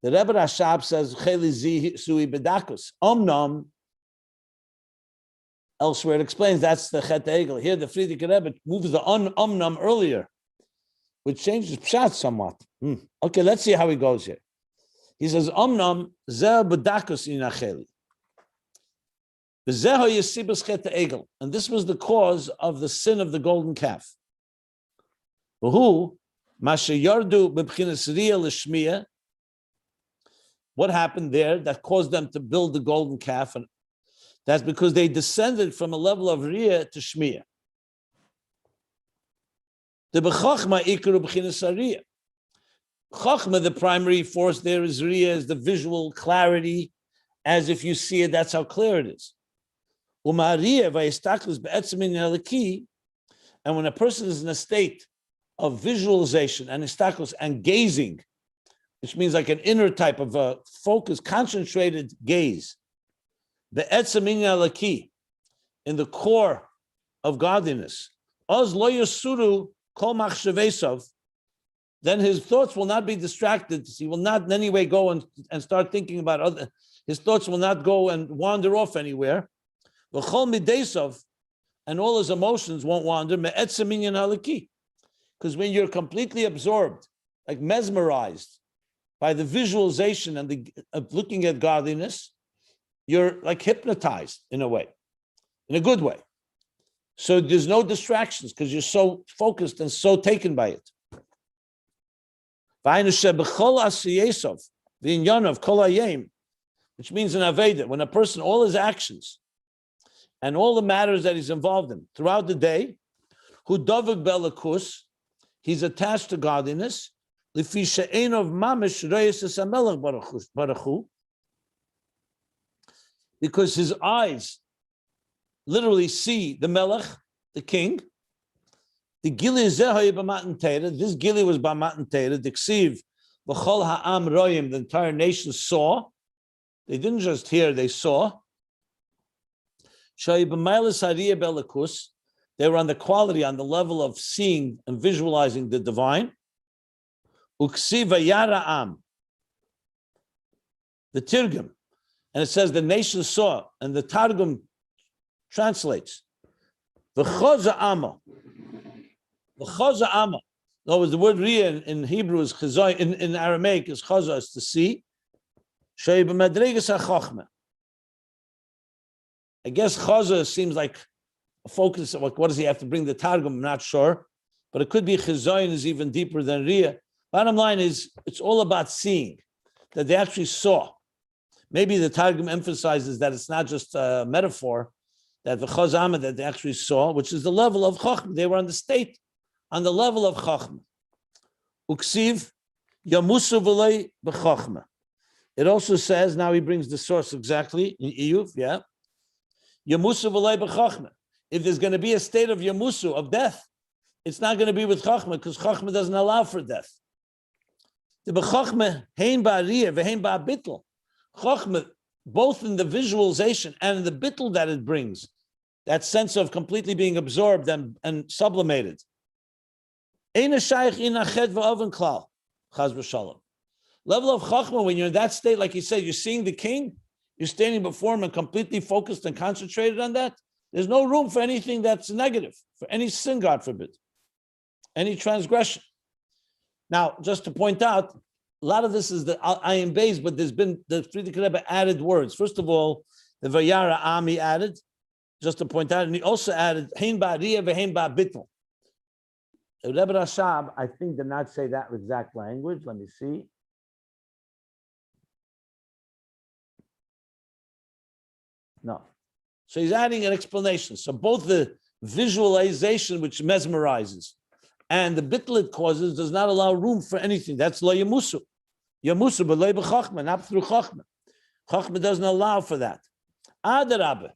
The Rebbe Rashab says, Cheli zi sui bedakus. Omnom. Elsewhere it explains that's the Chet Egel. Here the Frierdiker Rebbe moves the omnom earlier, which changes pshat somewhat. Okay, let's see how he goes here. He says, Omnom zeh bedakus in acheli. And this was the cause of the sin of the golden calf. What happened there that caused them to build the golden calf? And that's because they descended from a level of riyah to shmiyah. Chochma, the primary force there is riyah, is the visual clarity, as if you see it, that's how clear it is. And when a person is in a state of visualization and istakos and gazing, which means like an inner type of a focus, concentrated gaze, the etzamin alaki, in the core of godliness, oz lo yasuru kol machshavesov, then his thoughts will not be distracted. He will not in any way go and start thinking about other. His thoughts will not go and wander off anywhere. V'chol midesov, and all his emotions won't wander. Me'etzem minyan halaki, because when you're completely absorbed, like mesmerized by the visualization and the of looking at godliness, you're like hypnotized in a way, in a good way. So there's no distractions because you're so focused and so taken by it. Which means in Aveda, when a person, all his actions and all the matters that he's involved in throughout the day, who davik belakus, he's attached to godliness, because his eyes literally see the melech, the king. The gili zehoy b'matan Torah. This gili was b'matan Torah. The ksiv v'chol ha'am royim. The entire nation saw. They didn't just hear; they saw. Shay b'mailas hariyah belakus. They were on the quality, on the level of seeing and visualizing the divine. Uksiv v'yara am. The Tirgum, and it says the nation saw, and the Targum translates v'choza amma. Chaza amma. In other words, the word riyah in Hebrew is chazai, in Aramaic is chaza, is to see. I guess chaza seems like a focus of what does he have to bring the Targum? I'm not sure, but it could be chazai is even deeper than riyah. Bottom line is, it's all about seeing, that they actually saw. Maybe the Targum emphasizes that it's not just a metaphor, that the chaza amma that they actually saw, which is the level of Chochma. They were on the state, on the level of Chochma. Uksiv yamusu v'lei b'Chochma. It also says, now he brings the source exactly in Iyuv, yeah. Yamusu v'lei b'Chochma. If there's going to be a state of yamusu, of death, it's not going to be with Chochma, because Chochma doesn't allow for death. The b'Chochma hein ba'ariyah v'hein ba'abitl. Chochma, both in the visualization and in the bitl that it brings, that sense of completely being absorbed and sublimated. Level of Chochma, when you're in that state, like you said, you're seeing the king, you're standing before him and completely focused and concentrated on that. There's no room for anything that's negative, for any sin, God forbid, any transgression. Now, just to point out, a lot of this is the Ayin Beis, but there's been the Frierdiker Rebbe added words. First of all, the Vayara Ami added, just to point out, and he also added Hein Ba'ariyah v'Hein Ba'abitl. Rebbe Rashab, I think, did not say that exact language. Let me see. No. So he's adding an explanation. So both the visualization, which mesmerizes, and the bitl it causes, does not allow room for anything. That's lo yamusu. Yamusu, but lo b'Chochma, not through Chochma. Chochma doesn't allow for that. Adarabah.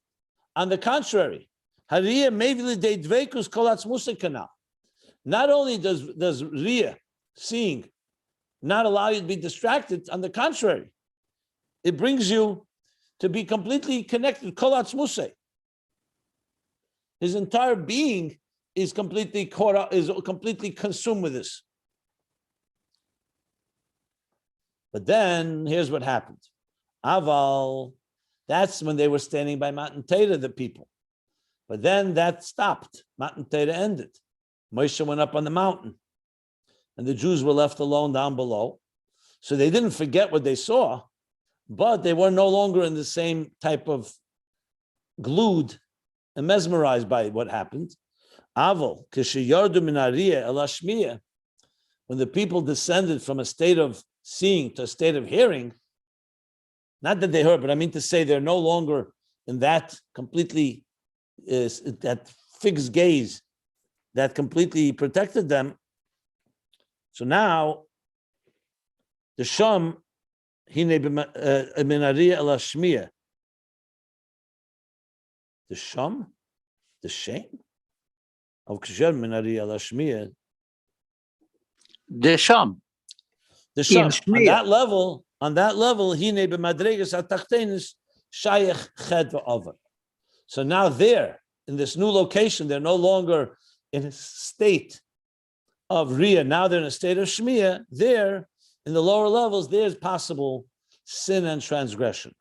On the contrary, hariyah mevili de dveikus kol atzmusei kanal. Not only does riyah, seeing, not allow you to be distracted, on the contrary, it brings you to be completely connected. Kol atzmusei. His entire being is completely caught up, is completely consumed with this. But then here's what happened. Aval, that's when they were standing by Matan Torah, the people. But then that stopped. Matan Torah ended. Moshe went up on the mountain, and the Jews were left alone down below. So they didn't forget what they saw, but they were no longer in the same type of glued and mesmerized by what happened. Aval, k'sheyardu min hariyah el hashmiyah, when the people descended from a state of seeing to a state of hearing, not that they heard, but I mean to say they're no longer in that completely, that fixed gaze that completely protected them. So now, the sham, hine min hariyah el hashmiyah. The sham, the shame of ksher min hariyah el hashmiyah. The sham. The sham, on that level, hine b'madregas atachtenis shayach ched v'avar. So now there, in this new location, they're no longer in a state of riyah. Now they're in a state of shmiyah. There, in the lower levels, there's possible sin and transgression.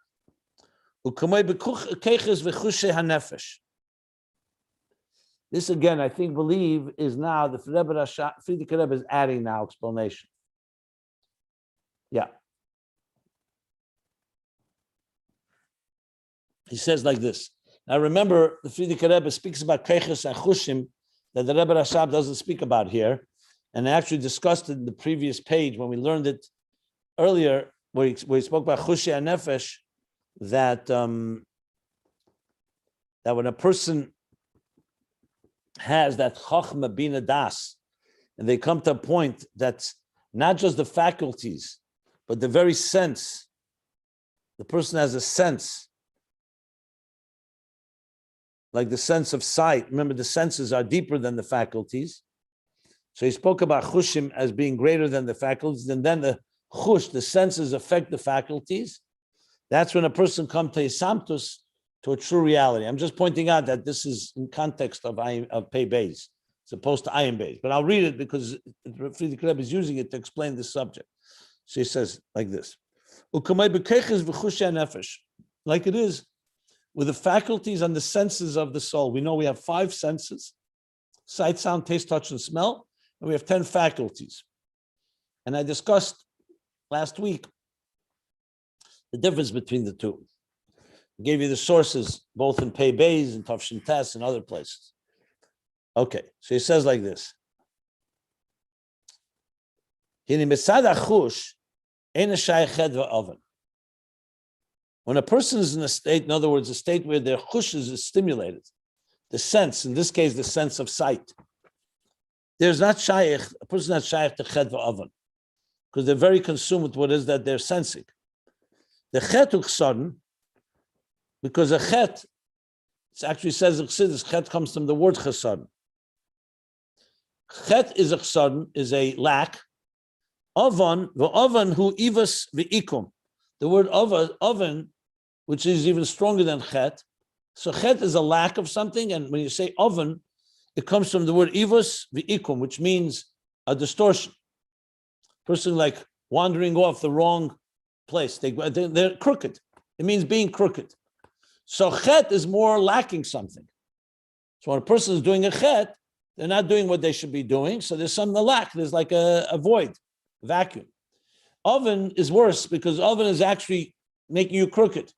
This again, I believe, is now the Frierdiker Rebbe is adding now explanation. Yeah. He says like this. Now remember, the Frierdiker Rebbe speaks about Keches and Chushim that the Rebbe Rashab doesn't speak about here, and I actually discussed it in the previous page when we learned it earlier, where he spoke about Chushi and Nefesh, that that when a person has that Chochma Bina Das, and they come to a point that's not just the faculties, but the very sense. The person has a sense, like the sense of sight. Remember, the senses are deeper than the faculties. So he spoke about Chushim as being greater than the faculties, and then the Chush, the senses affect the faculties. That's when a person comes to Isamtus, to a true reality. I'm just pointing out that this is in context of Pei Beis, as opposed to Ayin Beis. But I'll read it because Frierdiker Rebbe is using it to explain this subject. So he says like this: like it is with the faculties and the senses of the soul. We know we have 5 senses: sight, sound, taste, touch, and smell. And we have 10 faculties. And I discussed last week the difference between the two. I gave you the sources, both in Pei Beis and Tafshin Tes and other places. Okay, so he says like this. When a person is in a state, in other words, a state where their chushes is stimulated, the sense, in this case, the sense of sight, there's not shaykh, a person not shaykh to ched v'avan, because they're very consumed with what is that they're sensing. The chet uchsodden, because a chet, it actually says Chassidus, chet comes from the word chesodden. Chet is a chesodden, is a lack. Ovan, v'ovan hu ivas v'ikum. The word oven, which is even stronger than chet. So chet is a lack of something, and when you say oven, it comes from the word ivas v'ikum, which means a distortion. Person like wandering off the wrong place. They're crooked. It means being crooked. So chet is more lacking something. So when a person is doing a chet, they're not doing what they should be doing. So there's some lack. There's like a void, a vacuum. Oven is worse because oven is actually making you crooked.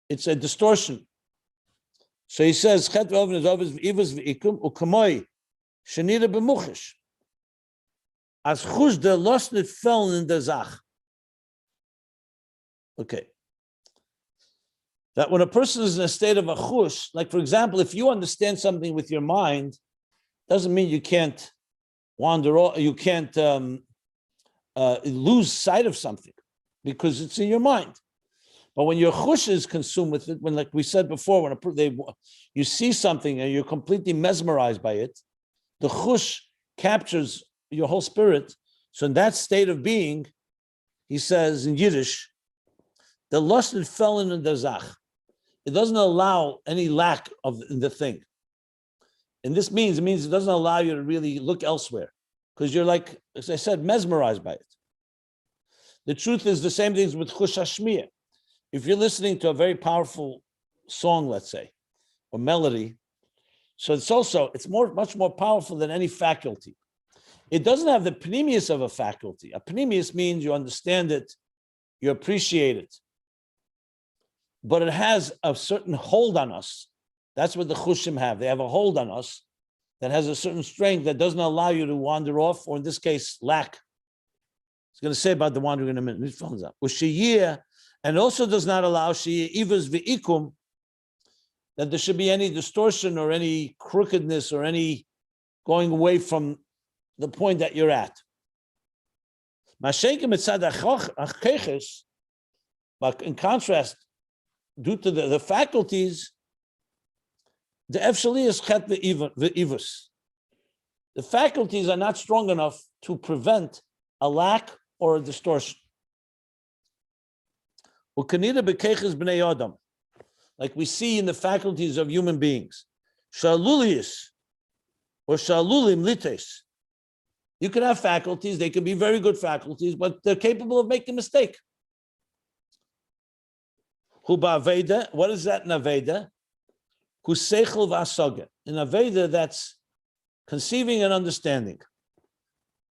It's a distortion. So he says, chet oven is ivas v'ikum u'kamoi shenira b'muchish. As chus de losnit fell in the zach. Okay. That when a person is in a state of a chush, like for example, if you understand something with your mind, doesn't mean you can't wander off, you can't lose sight of something because it's in your mind. But when your chush is consumed with it, when, like we said before, when you see something and you're completely mesmerized by it, the chush captures your whole spirit. So in that state of being, he says in Yiddish, the lust fell in the zach. It doesn't allow any lack in the thing. And this means, it doesn't allow you to really look elsewhere because you're like, as I said, mesmerized by it. The truth is the same things with chush hashmiya. If you're listening to a very powerful song, let's say, or melody, so it's much more powerful than any faculty. It doesn't have the pneumius of a faculty. A pneumius means you understand it, you appreciate it, but it has a certain hold on us. That's what the chushim have. They have a hold on us that has a certain strength that doesn't allow you to wander off, or in this case, lack. It's going to say about the wandering in a minute. His phone's up. And also does not allow ivas v'ikum, that there should be any distortion or any crookedness or any going away from the point that you're at. But in contrast, due to the faculties, the efshali chet ve'ivus. The faculties are not strong enough to prevent a lack or a distortion. Like we see in the faculties of human beings. Shalulius or shalulim lites. You can have faculties, they can be very good faculties, but they're capable of making a mistake. Huba Aveda, what is that in Aveda? Huseichel v'asaga. In Aveda, that's conceiving and understanding.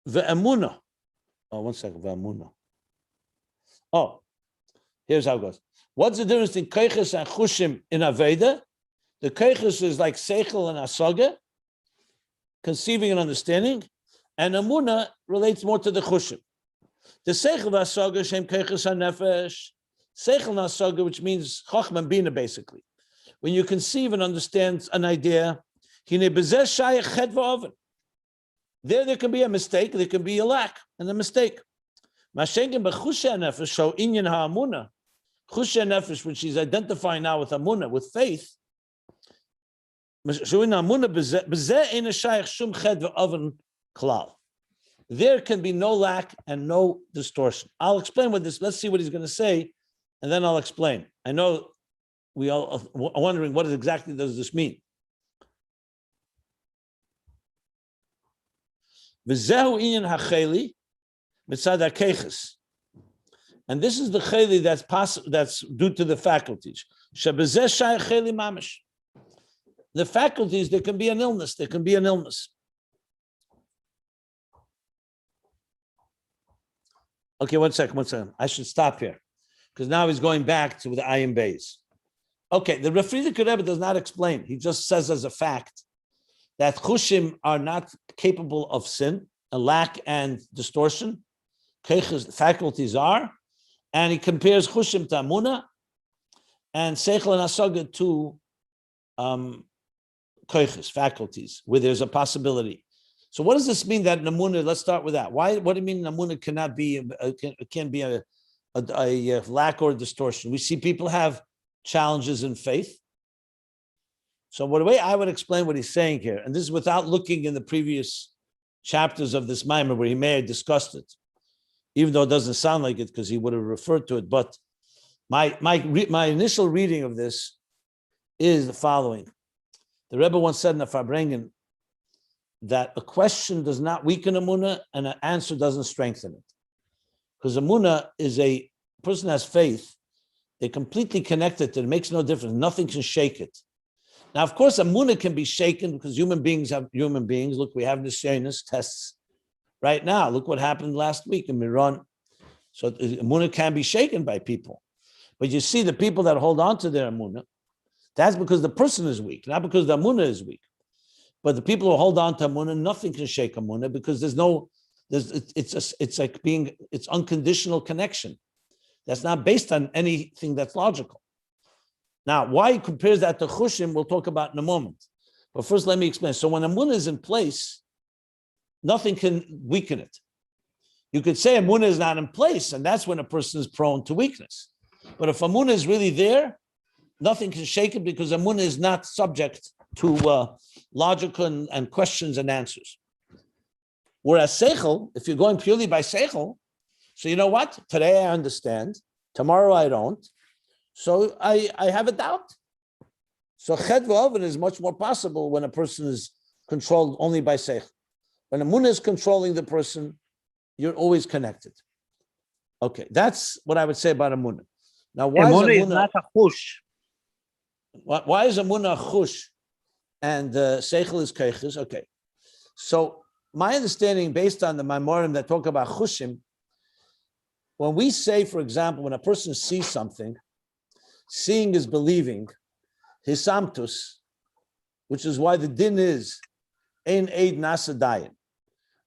Ve'emuna. Oh, 1 second, ve'emuna. Oh, here's how it goes. What's the difference between keiches and chushim in Aveda? The keiches is like seichel and asaga, conceiving and understanding, and emuna relates more to the chushim. The seichel v'asaga shem keiches hanefesh. Seichel and asaga, which means chochma and bina, basically. When you conceive and understand an idea, there can be a mistake, there can be a lack and a mistake. Mashengen b'chusha nefesh show inyan ha'amuna. Chusha nefesh, which she's identifying now with amuna, with faith. There can be no lack and no distortion. I'll explain what this. Let's see what he's going to say, and then I'll explain. I know we all are wondering what exactly does this mean. V'zehu inyan hacheli mitzad hakeches. And this is the cheli that's due to the faculties. Shebezeh shayach cheli mamish. The faculties, there can be an illness. There can be an illness. Okay, one second. I should stop here because now he's going back to the Ayin Beis. Okay, the Frierdiker Rebbe does not explain. He just says as a fact that chushim are not capable of sin, a lack and distortion. Faculties are, and he compares chushim to amuna and seichel and asaga to faculties, where there's a possibility. So what does this mean that namuna? Let's start with that. What do you mean namuna cannot be can be a lack or a distortion? We see people have challenges in faith. So the way I would explain what he's saying here, and this is without looking in the previous chapters of this Maimer where he may have discussed it, even though it doesn't sound like it because he would have referred to it. But my initial reading of this is the following. The Rebbe once said in the Farbrengen that a question does not weaken Amunah and an answer doesn't strengthen it. Because Amunah is a person has faith, they're completely connected. It makes no difference. Nothing can shake it. Now, of course, Amunah can be shaken because human beings have human beings. Look, we have Nishanis tests right now. Look what happened last week in Miran. So Amunah can be shaken by people. But you see the people that hold on to their Amunah, that's because the person is weak, not because the Amunah is weak. But the people who hold on to Amunah, nothing can shake Amunah because it's unconditional connection. That's not based on anything that's logical. Now, why he compares that to Chushim, we'll talk about in a moment. But first, let me explain. So when Amunah is in place, nothing can weaken it. You could say Amunah is not in place, and that's when a person is prone to weakness. But if Amunah is really there, nothing can shake it because Amunah is not subject to logic and questions and answers. Whereas Seichel, if you're going purely by Seichel, so you know what? Today I understand, tomorrow I don't. So I have a doubt. So Chet v'Oven is much more possible when a person is controlled only by seichel. When emunah is controlling the person, you're always connected. Okay, that's what I would say about emunah. Now, why Emunah is is not a chush. why is emunah a chush and seichel is keiches? Okay, so my understanding, based on the Maimorim that talk about chushim, when we say, for example, when a person sees something, seeing is believing, hisamtus, which is why the din is ein eid nasa dayan.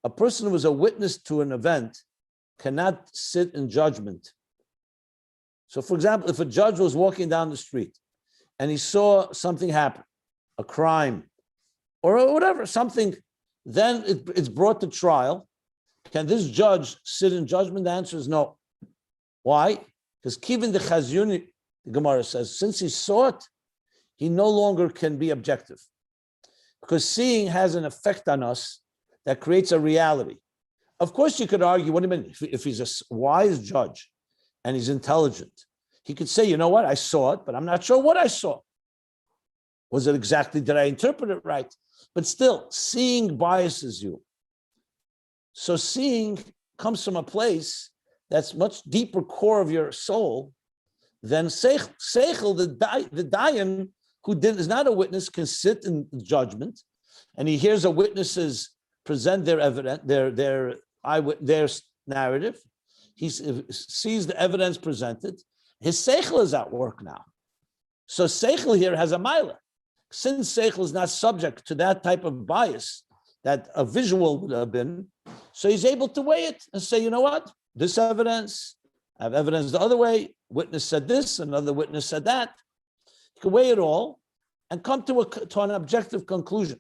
A person who is a witness to an event cannot sit in judgment. So, for example, if a judge was walking down the street and he saw something happen, a crime, or whatever, something, then it's brought to trial. Can this judge sit in judgment? The answer is no. Why? Because Kivin the Chazyuni, the Gemara says, since he saw it, he no longer can be objective. Because seeing has an effect on us that creates a reality. Of course, you could argue, what do you mean? If he's a wise judge and he's intelligent, he could say, you know what, I saw it, but I'm not sure what I saw. Was it exactly, did I interpret it right? But still, seeing biases you. So seeing comes from a place that's much deeper core of your soul than seichel. Seichel, the dayan who is not a witness, can sit in judgment, and he hears a witnesses present their evidence, their narrative. He sees the evidence presented. His seichel is at work now. So seichel here has a mila. Since seichel is not subject to that type of bias that a visual would have been, so he's able to weigh it and say, you know what, this evidence, I have evidence the other way, witness said this, another witness said that. He can weigh it all and come to an objective conclusion.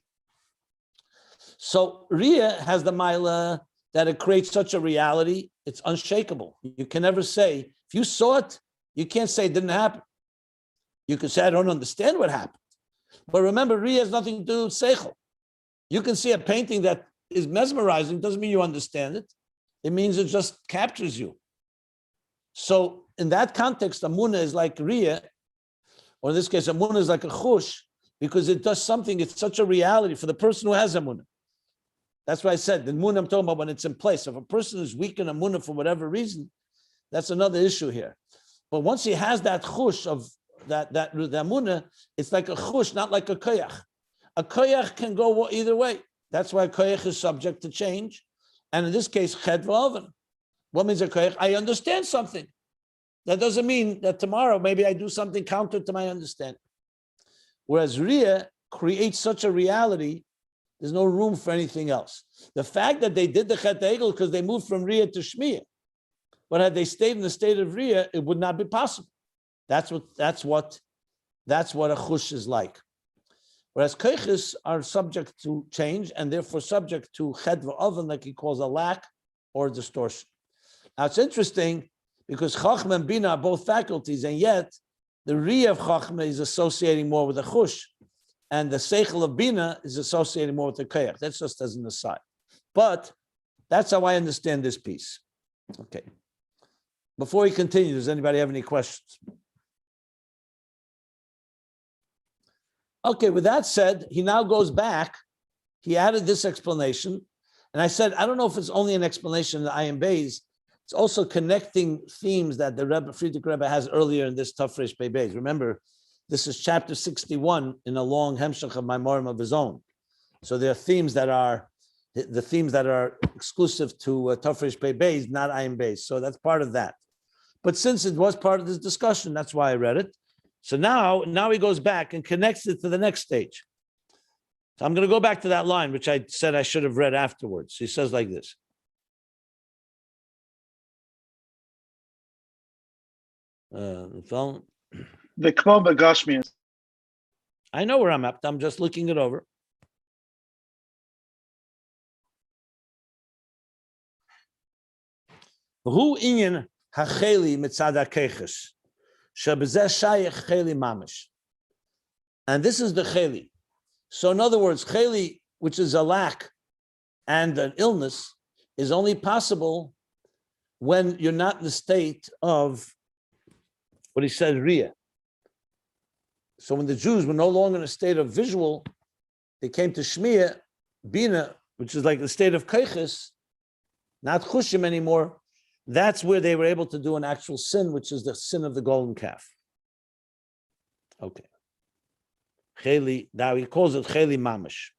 So Riyah has the mila that it creates such a reality, it's unshakable. You can never say, if you saw it, you can't say it didn't happen. You can say, I don't understand what happened. But remember, Riyah has nothing to do with seichel. You can see a painting that is mesmerizing, doesn't mean you understand it. It means it just captures you. So in that context, emunah is like Riyah, or in this case, emunah is like a chush, because it does something, it's such a reality for the person who has emunah. That's why I said, the emunah I'm talking about when it's in place. If a person is weak in emunah for whatever reason, that's another issue here. But once he has that chush of that the emunah, it's like a chush, not like a koyach. A koyach can go either way. That's why koyach is subject to change. And in this case, ched v'oven. What means a koyach? I understand something. That doesn't mean that tomorrow maybe I do something counter to my understanding. Whereas Riyah creates such a reality, there's no room for anything else. The fact that they did the chet egel because they moved from Riyah to Shmiyah, but had they stayed in the state of Riyah, it would not be possible. That's what a chush is like. Whereas koiches are subject to change and therefore subject to ched v'oven, like he calls a lack or distortion. Now it's interesting because Chochma and Bina are both faculties, and yet the Riyah of Chochma is associating more with the chush, and the seichel of Bina is associating more with the koyach. That's just as an aside. But that's how I understand this piece. Okay. Before we continue, does anybody have any questions? Okay, with that said, he now goes back. He added this explanation. And I said, I don't know if it's only an explanation in the Ayin Beis. It's also connecting themes that the Rebbe, Friedrich Rebbe, has earlier in this Tafresh Pei Beis. Remember, this is chapter 61 in a long hemshech of Maimorim of his own. So there are themes that are exclusive to Tafresh Pei Beis, not Ayin Beis. So that's part of that. But since it was part of this discussion, that's why I read it. So now he goes back and connects it to the next stage. So I'm going to go back to that line, which I said I should have read afterwards. He says like this. The phone. The Kmo Begashmias. I know where I'm at. I'm just looking it over. Who inyan hacheli mitzad hakeches shebezeh shayich cheli mamish, and this is the cheli. So in other words, cheli, which is a lack and an illness, is only possible when you're not in the state of what he said, Riyah. So when the Jews were no longer in a state of visual, they came to Shmiyah, Bina, which is like the state of Keiches, not Chushim anymore, that's where they were able to do an actual sin, which is the sin of the golden calf. Okay. Cheli, now he calls it Cheli Mamish.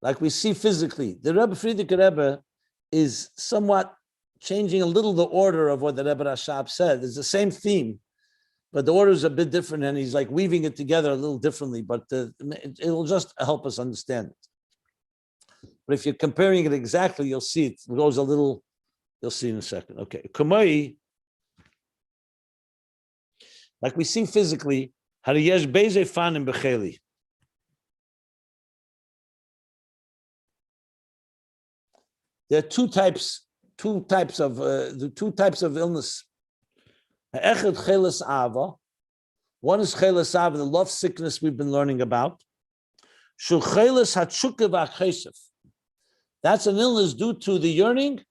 Like we see physically, the Rebbe Friedrich Rebbe is somewhat changing a little the order of what the Rebbe Rashab said. It's the same theme, but the order is a bit different, and he's like weaving it together a little differently, but it will just help us understand it. But if you're comparing it exactly, you'll see it goes a little, you'll see in a second. Okay. Kamei, like we see physically, Hariyesh Beze Fanim Becheli. There are two types of illness. Echad chelas ava. One is chelas ava, the love sickness we've been learning about. Shul chelas hatshuka v'achesef. That's an illness due to the yearning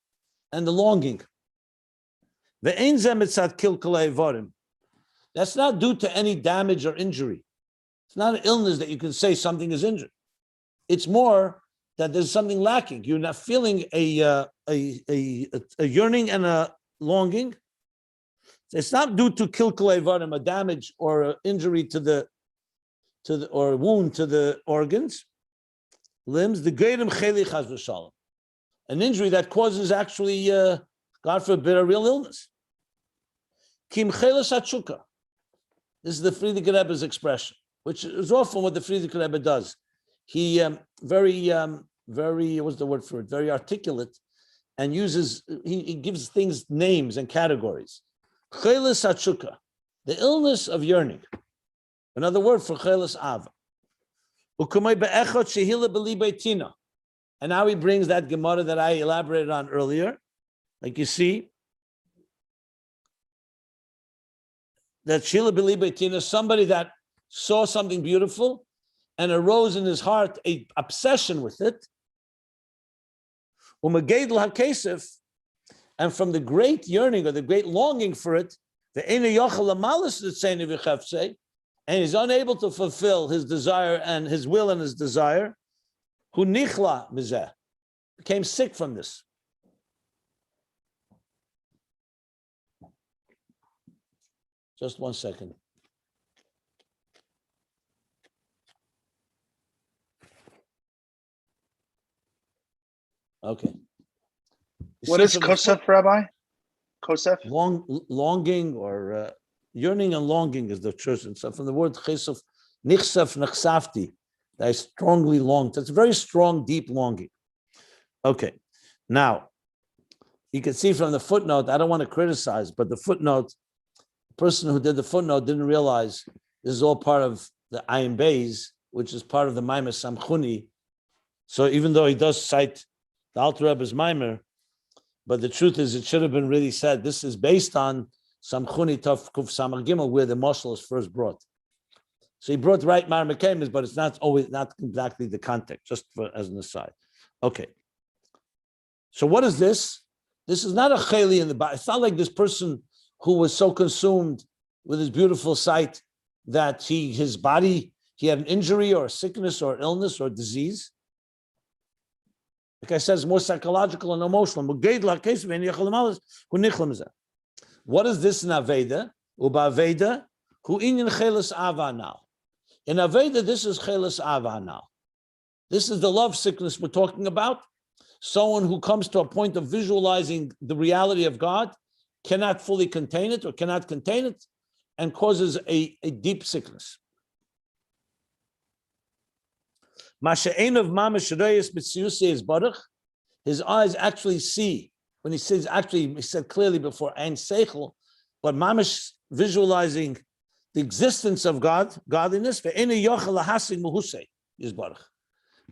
and the longing. Ve'ein zeh mitzad kilkalei vorim. That's not due to any damage or injury. It's not an illness that you can say something is injured. It's more that there's something lacking. You're not feeling a yearning and a longing. It's not due to kilkalei varim, a damage or an injury to the or a wound to the organs, limbs. The geirim cheli chas v'shalom, an injury that causes actually, God forbid, a real illness. Kim chelas hatshuka. This is the Friedrich Rebbe's expression, which is often what the Friedrich Rebbe does. He very, what's the word for it? Very articulate, and uses, he gives things names and categories. Chelas hatshuka, the illness of yearning. Another word for chelas ava. Ukumay be'echot shehila b'libei tina. And now he brings that Gemara that I elaborated on earlier. Like you see, that shehila b'libei tina, somebody that saw something beautiful and arose in his heart a obsession with it. Umagedl hakesef, and from the great yearning or the great longing for it, the ena yochel amalis l'tzeini v'chefsei, and he's unable to fulfill his desire and his will and his desire. Hu nichla mizeh, became sick from this. Just 1 second. Okay. What is kosef, Rabbi? Kosef? Longing or yearning and longing is the truth. And so from the word chesef, nichsef nechsafti, that I strongly longed. That's a very strong, deep longing. Okay. Now, you can see from the footnote, I don't want to criticize, but the footnote, the person who did the footnote didn't realize this is all part of the Ayin Beis, which is part of the Maimer Samchuni. So even though he does cite the Alter Rebbe's Maimer, but the truth is it should have been really said, this is based on Samchuni Tov Kuf Samach Gimel, where the mashal is first brought. So he brought right Mar Mekemis, but it's not exactly the context, just as an aside. Okay. So what is this? This is not a cheli in the body. It's not like this person who was so consumed with his beautiful sight that his body, he had an injury or a sickness or illness or disease. Like I said, it's more psychological and emotional. What is this in Aveda? Uba Aveda, who inyan chelas ava now. In Aveda, this is chelas ava now. This is the love sickness we're talking about. Someone who comes to a point of visualizing the reality of God cannot fully contain it or cannot contain it and causes a deep sickness. His eyes actually see. When he says actually, he said clearly before, Ayin Seichel, but mamish visualizing the existence of God, godliness, but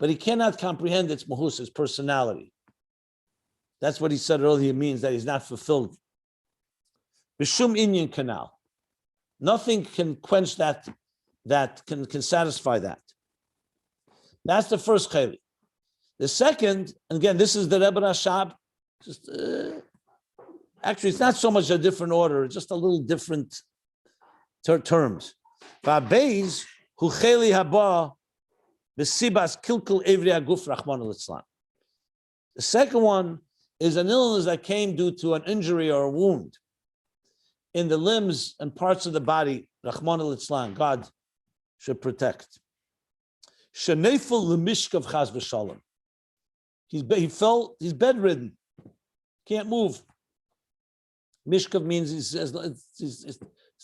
he cannot comprehend its mahus, its personality. That's what he said earlier, means that he's not fulfilled. B'shum inyan canal. Nothing can quench that that can satisfy that. That's the first chayli. The second, again, this is the Rebbe Rashab. Just actually, it's not so much a different order; it's just a little different terms. Beis hu chayli haba b'sibas kilkel evri aguf rachmana litzlan. The second one is an illness that came due to an injury or a wound in the limbs and parts of the body. Rachmana litzlan, God should protect. Shenefel lemishkav chas v'shalom. He's bedridden, can't move. Mishkav means he's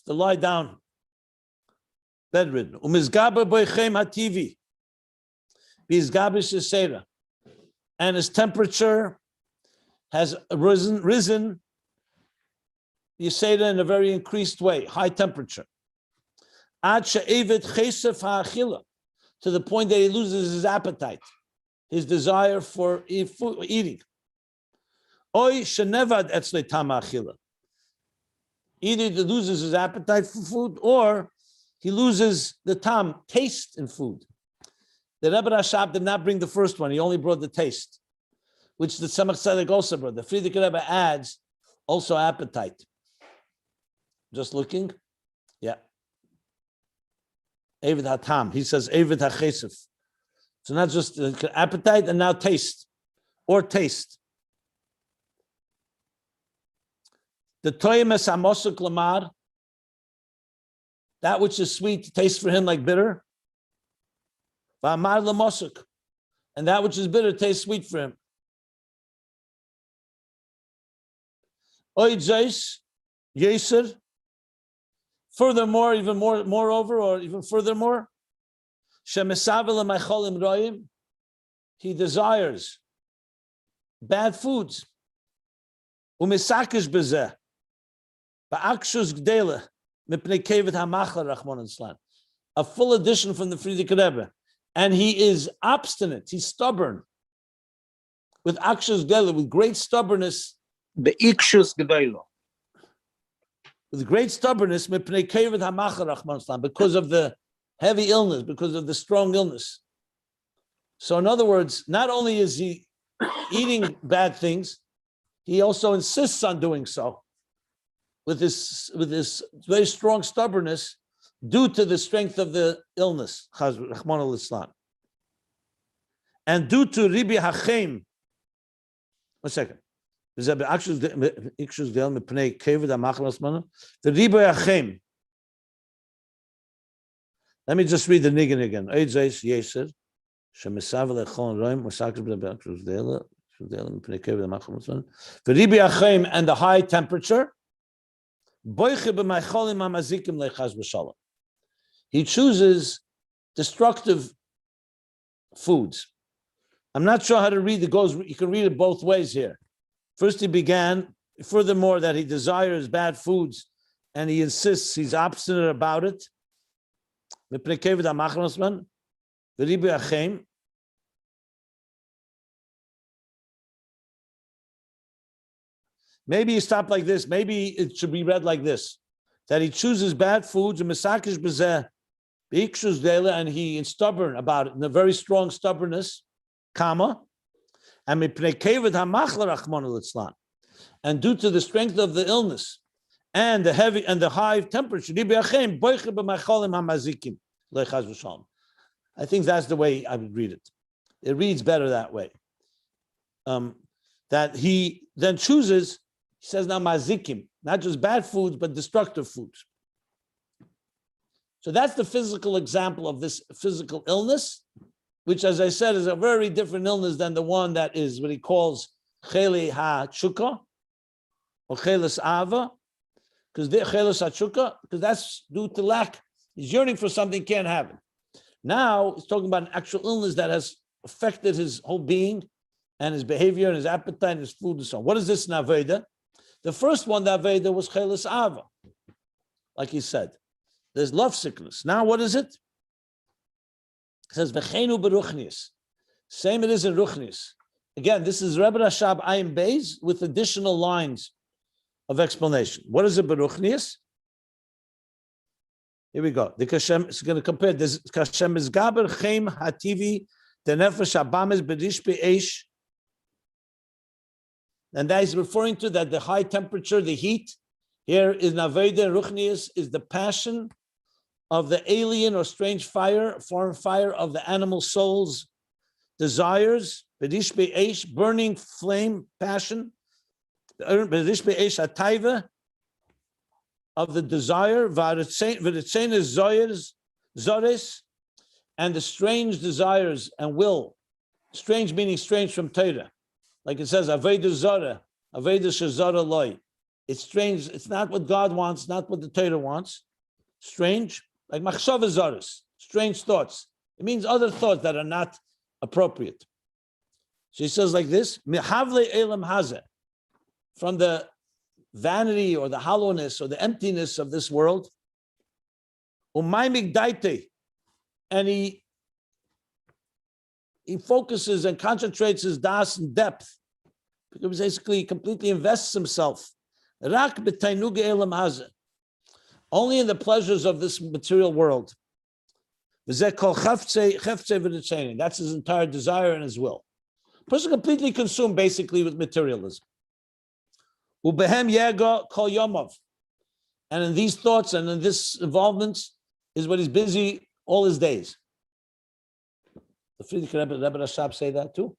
to lie down, bedridden. Umizgaber boichem hativi, bizgabish yisera, and his temperature has risen. Yisera in a very increased way, high temperature. Ad she'evet chesef ha'achila, to the point that he loses his appetite, his desire for eating. Oy shenevad etzle tama achila. Either he loses his appetite for food, or he loses the tam, taste in food. The Rebbe Rashab did not bring the first one; he only brought the taste, which the Tzemach Tzedek also brought. The Frierdiker Rebbe adds also appetite. Just looking, yeah. Eved hatam. He says eved hachesef. So not just appetite and now taste, or taste. The toyemes hamosuk lamar, that which is sweet tastes for him like bitter. V'amar lamosuk, and that which is bitter tastes sweet for him. Oy zeis yeser. Furthermore, even more, moreover, or even furthermore, he desires bad foods. A full addition from the Frierdiker Rebbe, and he is obstinate. He's stubborn with akshus gdela, with great stubbornness. With great stubbornness, because of the heavy illness, because of the strong illness. So in other words, not only is he eating bad things, he also insists on doing so with this very strong stubbornness due to the strength of the illness, and due to ribi hachem. 1 second. Let me just read the niggin again. And the high temperature. He chooses destructive foods. I'm not sure how to read it. You can read it both ways here. First, he began, furthermore, that he desires bad foods and he insists, he's obstinate about it. Maybe you stop like this. Maybe it should be read like this, that he chooses bad foods and he is stubborn about it, in a very strong stubbornness, comma. And due to the strength of the illness and the heavy and the high temperature, I think that's the way I would read it. It reads better that way. That he then chooses, he says now mazikim, not just bad foods, but destructive foods. So that's the physical example of this physical illness, which, as I said, is a very different illness than the one that is what he calls cheli ha-chuka or chelis ava, because chelis ha-chuka, because that's due to lack. He's yearning for something, can't have it. Now he's talking about an actual illness that has affected his whole being and his behavior and his appetite and his food and so on. What is this naveda? The first one, the aveda, was chelis ava, like he said. There's love sickness. Now what is it? It says v'cheinu beruchnius. Same it is in ruchnius. Again, this is Rebbe Rashab Ayin Beis with additional lines of explanation. What is it beruchnius? Here we go. The Kashem is going to compare this. Kashem is gaber chem hativi the nefesh abamis b'dish be'esh. And that is referring to that the high temperature, the heat. Here is Naveda Ruchnius is the passion of the alien or strange fire, foreign fire of the animal soul's desires. B'dish be'esh, burning flame, passion. B'dish be'esh atayva, of the desire, v'ritzein is zores, and the strange desires and will. Strange meaning strange from Torah. Like it says, Aveda Zara, Aveda Shazara Loi. It's strange. It's not what God wants, not what the Torah wants. Strange, like Machshava Zaras, strange thoughts. It means other thoughts that are not appropriate. So he says like this, Mihavle Elam Hazeh, from the vanity or the hollowness or the emptiness of this world. And he focuses and concentrates his das in depth, because basically he completely invests himself only in the pleasures of this material world. That's his entire desire and his will. Person completely consumed basically with materialism. And in these thoughts and in this involvement is what he's busy all his days. The Frierdiker Rebbe Rashab say that too?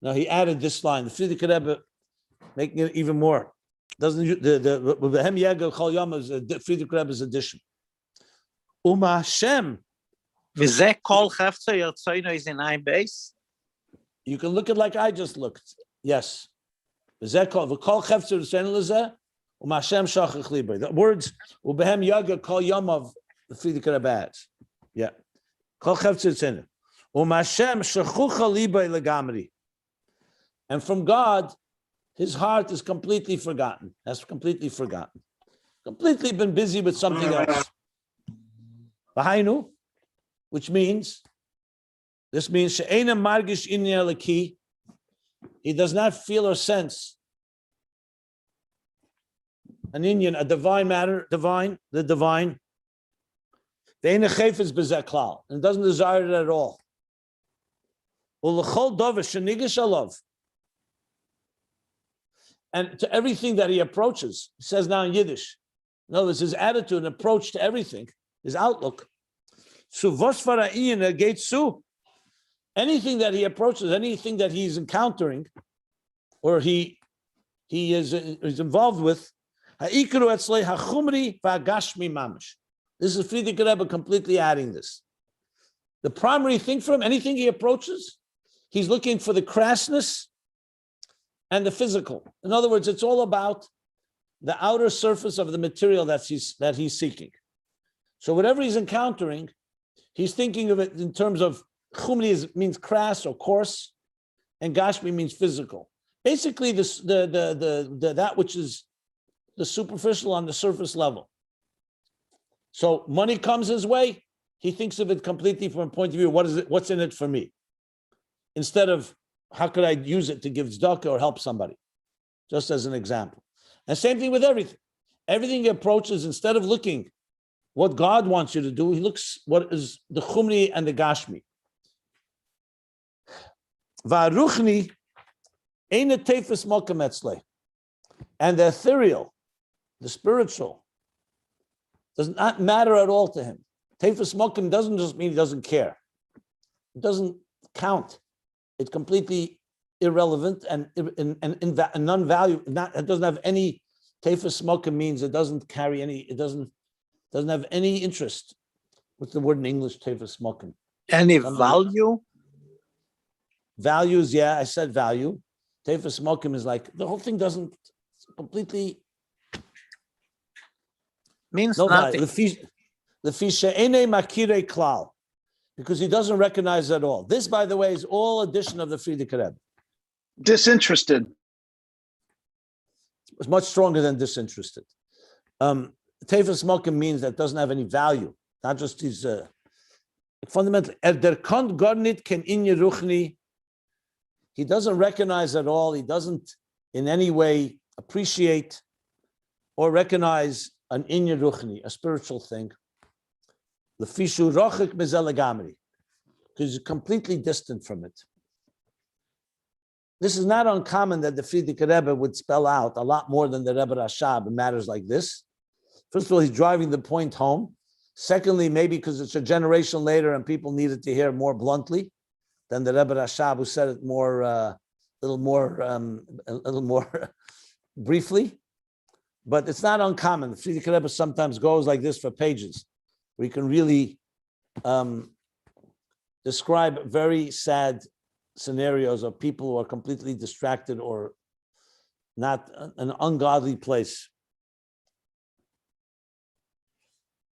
No, he added this line. The Frierdiker Rebbe making it even more. Doesn't the Behem Yegel Chol Yom is Frierdiker Rebbe's addition. Uma Hashem. V'zeh kol chefze yotzoyno is in Ayin Beis. You can look at like I just looked. Yes. V'zeh kol chefze yotzoyno lezeh. Uma Hashem shachach libay. The words Ubehem Yegel Chol Yom of the Frierdiker Rebbe adds. Yeah. And from God, his heart is completely forgotten. Has completely forgotten. Completely been busy with something else. Which means, this means he does not feel or sense an inyan, a divine matter, the divine. And doesn't desire it at all. And to everything that he approaches, he says now in Yiddish. In other words, his attitude and approach to everything, his outlook. Anything that he approaches, anything that he's encountering, or he is involved with, this is Frierdiker Rebbe completely adding this. The primary thing for him, anything he approaches, he's looking for the crassness and the physical. In other words, it's all about the outer surface of the material that he's seeking. So whatever he's encountering, he's thinking of it in terms of chumri means crass or coarse, and gashmi means physical. Basically, that which is the superficial on the surface level. So money comes his way, he thinks of it completely from a point of view, what's in it for me? Instead of how could I use it to give tzedakah or help somebody? Just as an example. And same thing with everything. Everything he approaches, instead of looking what God wants you to do, he looks what is the chumri and the gashmi. Va'ruchni eina tefes mokem etzlei. And the ethereal, the spiritual, does not matter at all to him. Tefes mokem doesn't just mean he doesn't care. It doesn't count. It's completely irrelevant and non-value. It doesn't have any. Tefes mokem means it doesn't carry any. It doesn't have any interest. What's the word in English? Tefes mokem. Any value? Values, yeah, I said value. Tefes mokem is like the whole thing doesn't completely. Means No, nothing. Because he doesn't recognize at all. This, by the way, is all addition of the Frierdiker Rebbe. Disinterested. It's much stronger than disinterested. Tefes mokem means that it doesn't have any value, not just his fundamentally. He doesn't recognize at all. He doesn't in any way appreciate or recognize an inyan ruchni, a spiritual thing. Lefishu rochik mezelagamri, because it's completely distant from it. This is not uncommon that the Frierdiker Rebbe would spell out a lot more than the Rebbe Rashab in matters like this. First of all, he's driving the point home. Secondly, maybe because it's a generation later and people needed to hear more bluntly than the Rebbe Rashab, who said it more, a little more briefly. But it's not uncommon. The Frierdiker Rebbe sometimes goes like this for pages, where you can really describe very sad scenarios of people who are completely distracted or not an ungodly place.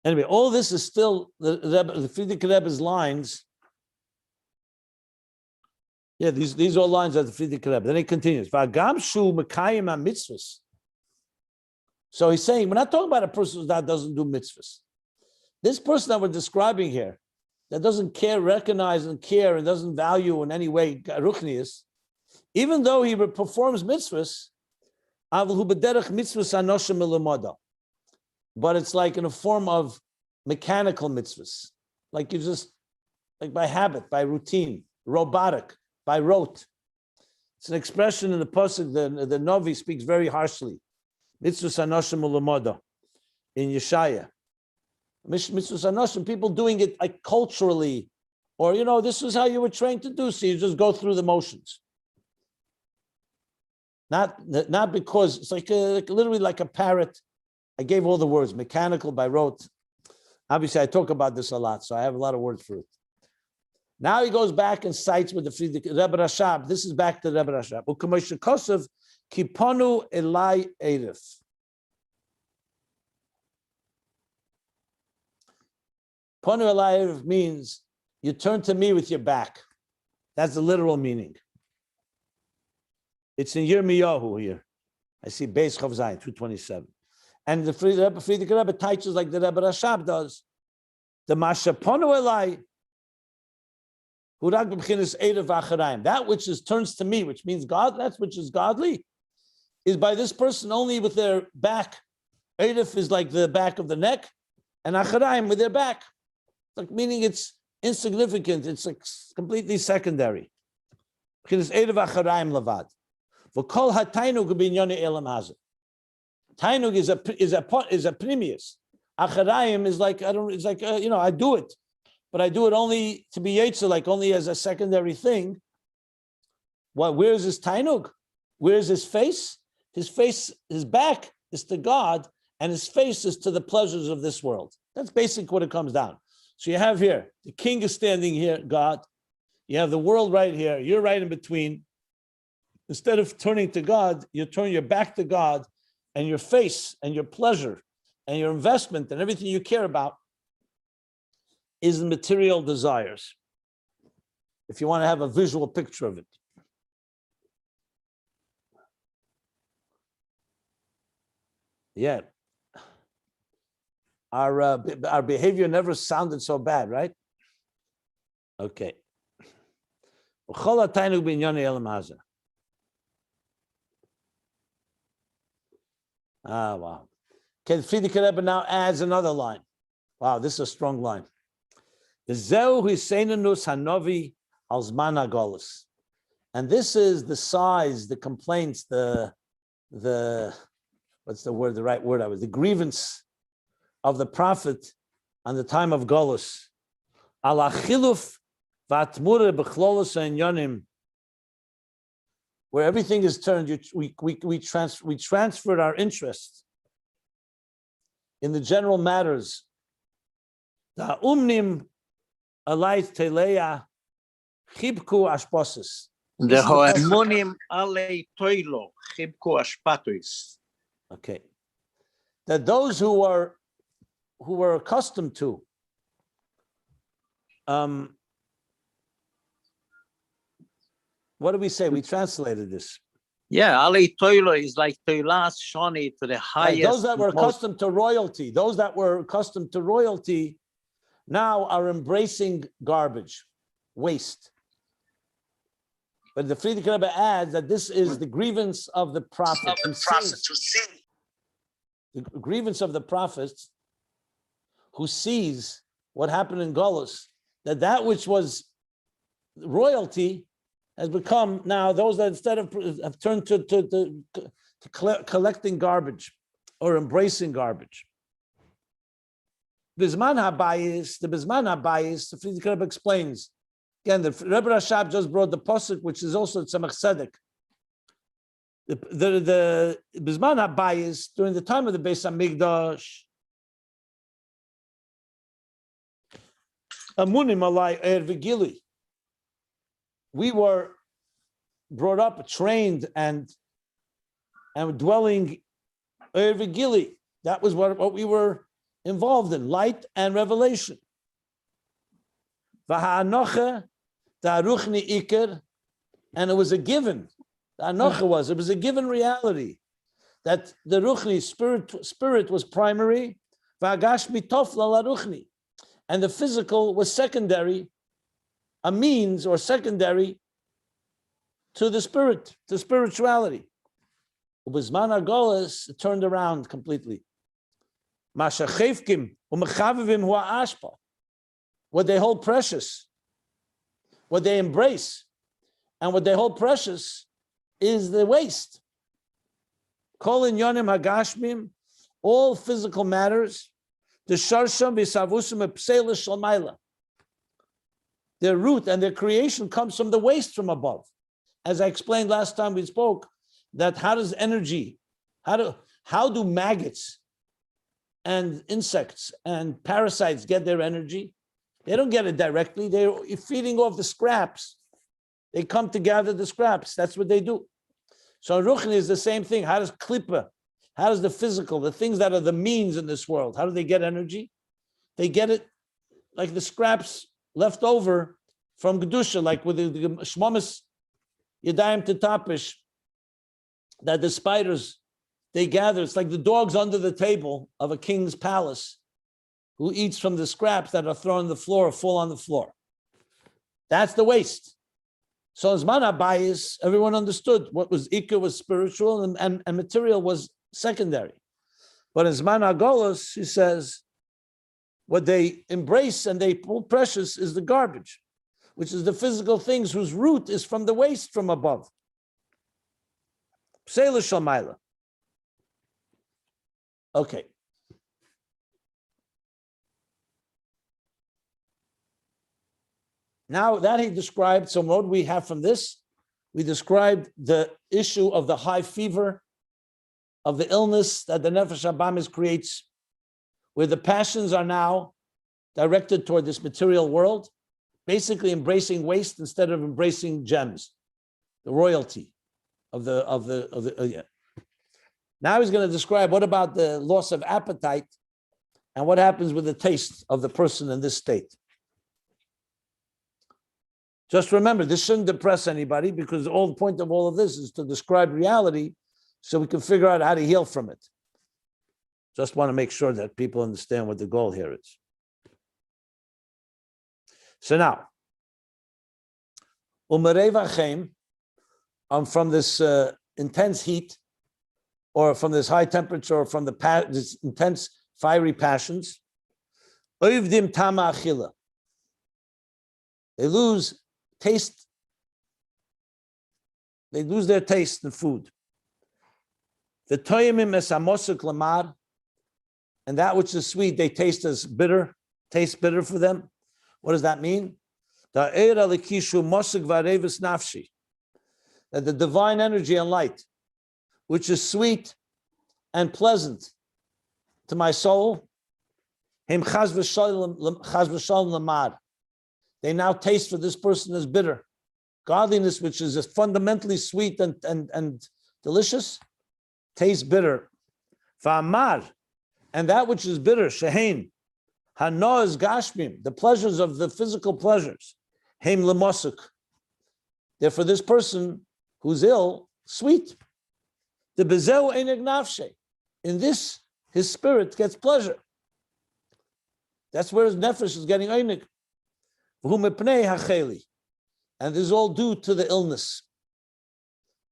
Anyway, all this is still the Frierdiker Rebbe's lines. Yeah, these are lines of the Frierdiker Rebbe. Then he continues. So he's saying, we're not talking about a person that doesn't do mitzvahs. This person that we're describing here, that doesn't care, recognize and care, and doesn't value in any way ruchnius, even though he performs mitzvahs, but it's like in a form of mechanical mitzvahs, like you just, like by habit, by routine, robotic, by rote. It's an expression in the pasuk. The Novi speaks very harshly. Mitzvahs anoshim ulamoda in Yeshaya. Mitzvahs anoshim, people doing it like culturally, or this was how you were trained to do, so you just go through the motions. Not because it's like literally like a parrot. I gave all the words, mechanical by rote. Obviously, I talk about this a lot, so I have a lot of words for it. Now he goes back and cites with the Rebbe Rashab. This is back to the Rebbe Rashab. U'kamoshe kosev kiponu elai eiref. Ponu elai eiref means you turn to me with your back. That's the literal meaning. It's in Yirmiyahu here. I see Beis Chav Zayin 227. And the Frierdiker Rebbe teaches like the Rebbe Rashab does. The Masha Ponu elai. That which turns to me, which means God, that which is godly, is by this person only with their back. Eiref is like the back of the neck, and acharayim with their back. Like meaning it's insignificant, it's like completely secondary. Tainug is a premius. Acharayim is like I do it. But I do it only to be yetzer, like only as a secondary thing. Where is his tainug? Where is his face? His face, his back is to God, and his face is to the pleasures of this world. That's basically what it comes down. So you have here, the king is standing here, God. You have the world right here. You're right in between. Instead of turning to God, you turn your back to God, and your face and your pleasure and your investment and everything you care about is in material desires, if you want to have a visual picture of it. Yeah. Our behavior never sounded so bad, right? Okay. Ah, wow. Okay, the Frierdiker Rebbe now adds another line. Wow, this is a strong line. And this is the size, the complaints, the what's the word, the right word? The grievance of the prophet on the time of Golus. Where everything is turned, we transferred our interest in the general matters. The umnim alait teleya chibku ashposis. The hoemonim alei toilo chibku ashpatois. Okay, that those who were accustomed to what do we say? We translated this. Yeah, alei toilo is like toilas shoni, to the highest. Those that were accustomed to royalty, now are embracing garbage, waste. But the Frierdiker Rebbe adds that this is the grievance of the prophet. the grievance of the prophets who sees what happened in Golus, that which was royalty has become now those that instead of have turned to collecting garbage or embracing garbage. Bisman HaBayis, the Frierdiker Rebbe explains. Again, the Rebbe Rashab just brought the posuk, which is also Tzemach Tzedek. The Bisman HaBayis, during the time of the Beis Hamikdash, Amunim Alai Er Vigili, we were brought up, trained, and dwelling Er Vigili. That was what we were involved in, light and revelation. V'ha'anocha ta'aruchni iker, and it was a given. The anocha it was a given reality that the ruchni spirit was primary. V'hagashmi tofla laruchni, and the physical was secondary, a means or secondary to the spirit, to spirituality. Ubizman hagolas, it turned around completely. What they hold precious, what they embrace, and what they hold precious is the waste. Kol inyanim hagashmim, all physical matters, the sharsham v'savusum epseila shalmaila. Their root and their creation comes from the waste from above. As I explained last time we spoke, that how does energy, how do maggots and insects and parasites get their energy? They don't get it directly. They're feeding off the scraps. They come to gather the scraps. That's what they do. So Ruchni is the same thing. How does Klippa, how does the physical, the things that are the means in this world, how do they get energy? They get it like the scraps left over from Gedusha, like with the Shmomis Yadayim Tetapish, that the spiders, they gather. It's like the dogs under the table of a king's palace who eats from the scraps that are thrown on the floor or fall on the floor. That's the waste. So as Zman HaBayis, everyone understood what was Ikar was spiritual and material was secondary. But in Zman HaGolus, he says, what they embrace and they pull precious is the garbage, which is the physical things whose root is from the waste from above. Pseila Shalmaila. Okay. Now that he described, so what do we have from this? We described the issue of the high fever, of the illness that the Nefesh Habamis creates, where the passions are now directed toward this material world, basically embracing waste instead of embracing gems, the royalty of the. Now he's going to describe what about the loss of appetite and what happens with the taste of the person in this state. Just remember, this shouldn't depress anybody because the whole point of all of this is to describe reality so we can figure out how to heal from it. Just want to make sure that people understand what the goal here is. So now, from this intense heat, or from this high temperature, or from this intense fiery passions, they lose taste. They lose their taste in food. The toyimim esamosuk lamar, and that which is sweet, they taste as bitter, tastes bitter for them. What does that mean? That the divine energy and light, which is sweet and pleasant to my soul, they now taste for this person as bitter. Godliness, which is fundamentally sweet and delicious, tastes bitter. And that which is bitter, shehein, hanoz gashmim, the pleasures of the physical pleasures, heim lemosuk. They're for this person who's ill, sweet. The bezeu einig nafshe. In this, his spirit gets pleasure. That's where his nefesh is getting einig. And this is all due to the illness.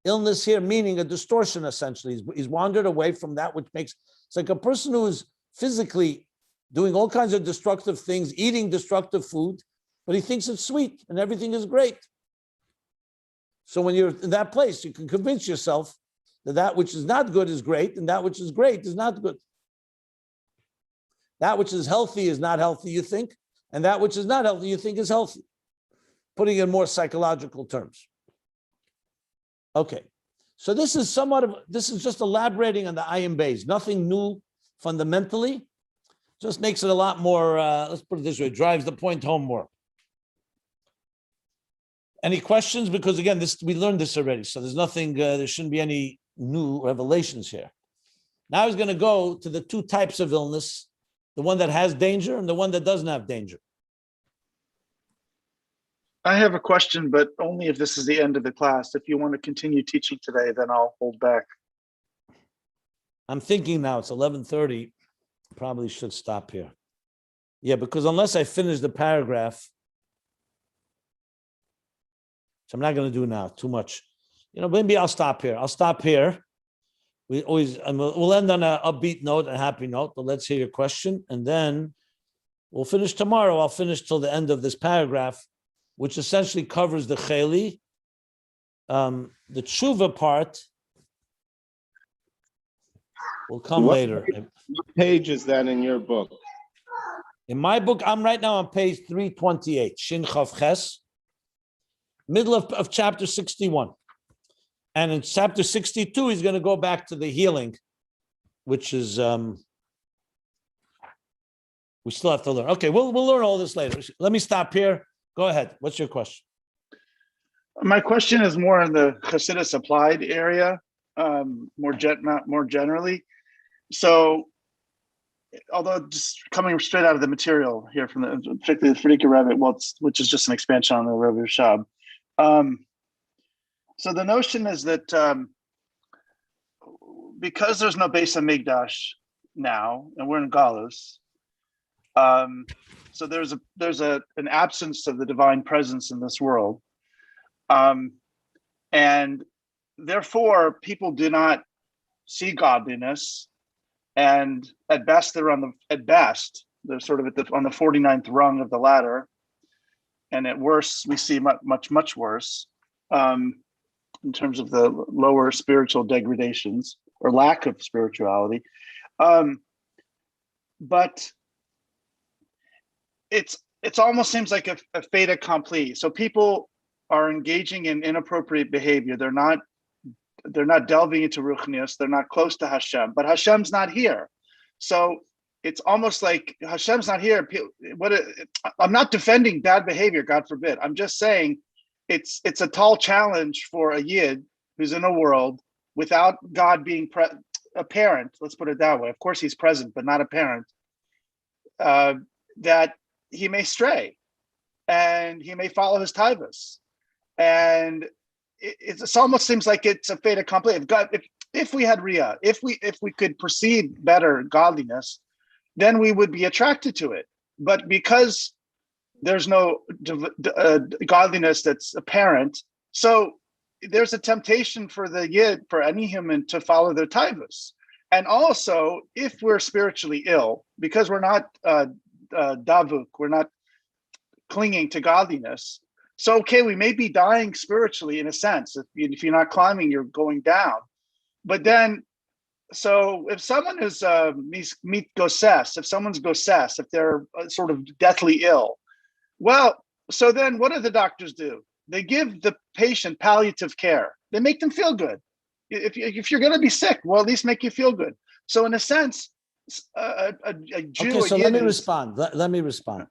Illness here meaning a distortion, essentially. He's wandered away from that which makes, it's like a person who is physically doing all kinds of destructive things, eating destructive food, but he thinks it's sweet and everything is great. So when you're in that place, you can convince yourself that that which is not good is great, and that which is great is not good. That which is healthy is not healthy, you think, and that which is not healthy, you think is healthy. Putting it in more psychological terms. Okay, so this is just elaborating on the Ayin Beis. Nothing new fundamentally, just makes it a lot more, let's put it this way, drives the point home more. Any questions? Because again, we learned this already, so there's nothing, there shouldn't be any new revelations here. Now he's going to go to the two types of illness, the one that has danger and the one that doesn't have danger. I have a question, but only if this is the end of the class. If you want to continue teaching today, then I'll hold back. I'm thinking now it's 11:30. Probably should stop here. Yeah, because unless I finish the paragraph, which I'm not going to do now, too much. Maybe I'll stop here. We'll end on an upbeat note, a happy note, but let's hear your question. And then we'll finish tomorrow. I'll finish till the end of this paragraph, which essentially covers the Cheli. The tshuva part will come later. What page is that in your book? In my book, I'm right now on page 328, Shin Chav Ches, middle of chapter 61. And in chapter 62, he's going to go back to the healing, which is, we still have to learn. Okay, we'll learn all this later. Let me stop here. Go ahead. What's your question? My question is more in the Chassidus applied area, more generally. So, although just coming straight out of the material here from particularly the Frierdiker Rebbe, which is just an expansion on the Rebbe Rashab. So the notion is that because there's no Beis Hamikdash now, and we're in Galus, so there's an absence of the divine presence in this world, and therefore people do not see godliness, and at best they're they're sort of on the 49th rung of the ladder, and at worst we see much worse. In terms of the lower spiritual degradations or lack of spirituality. But it's almost seems like a fait accompli. So people are engaging in inappropriate behavior. They're not delving into ruchnius. They're not close to Hashem, but Hashem's not here. So it's almost like Hashem's not here. I'm not defending bad behavior, God forbid. I'm just saying it's a tall challenge for a yid who's in a world without God being apparent. Let's put it that way. Of course, he's present, but not apparent. That he may stray, and he may follow his taivas, and it almost seems like it's a fait accompli. If we had riyah, if we could perceive better godliness, then we would be attracted to it. But because there's no godliness that's apparent, so there's a temptation for the yid, for any human, to follow their taivas. And also, if we're spiritually ill, because we're not davuk, we're not clinging to godliness. So, okay, we may be dying spiritually in a sense. If you're not climbing, you're going down. But then, so if someone is meet goses, if someone's goses, if they're sort of deathly ill, well, so then what do the doctors do? They give the patient palliative care. They make them feel good. If you're going to be sick, well, at least make you feel good. So in a sense, a Jew. Okay, so let me respond. Let me respond.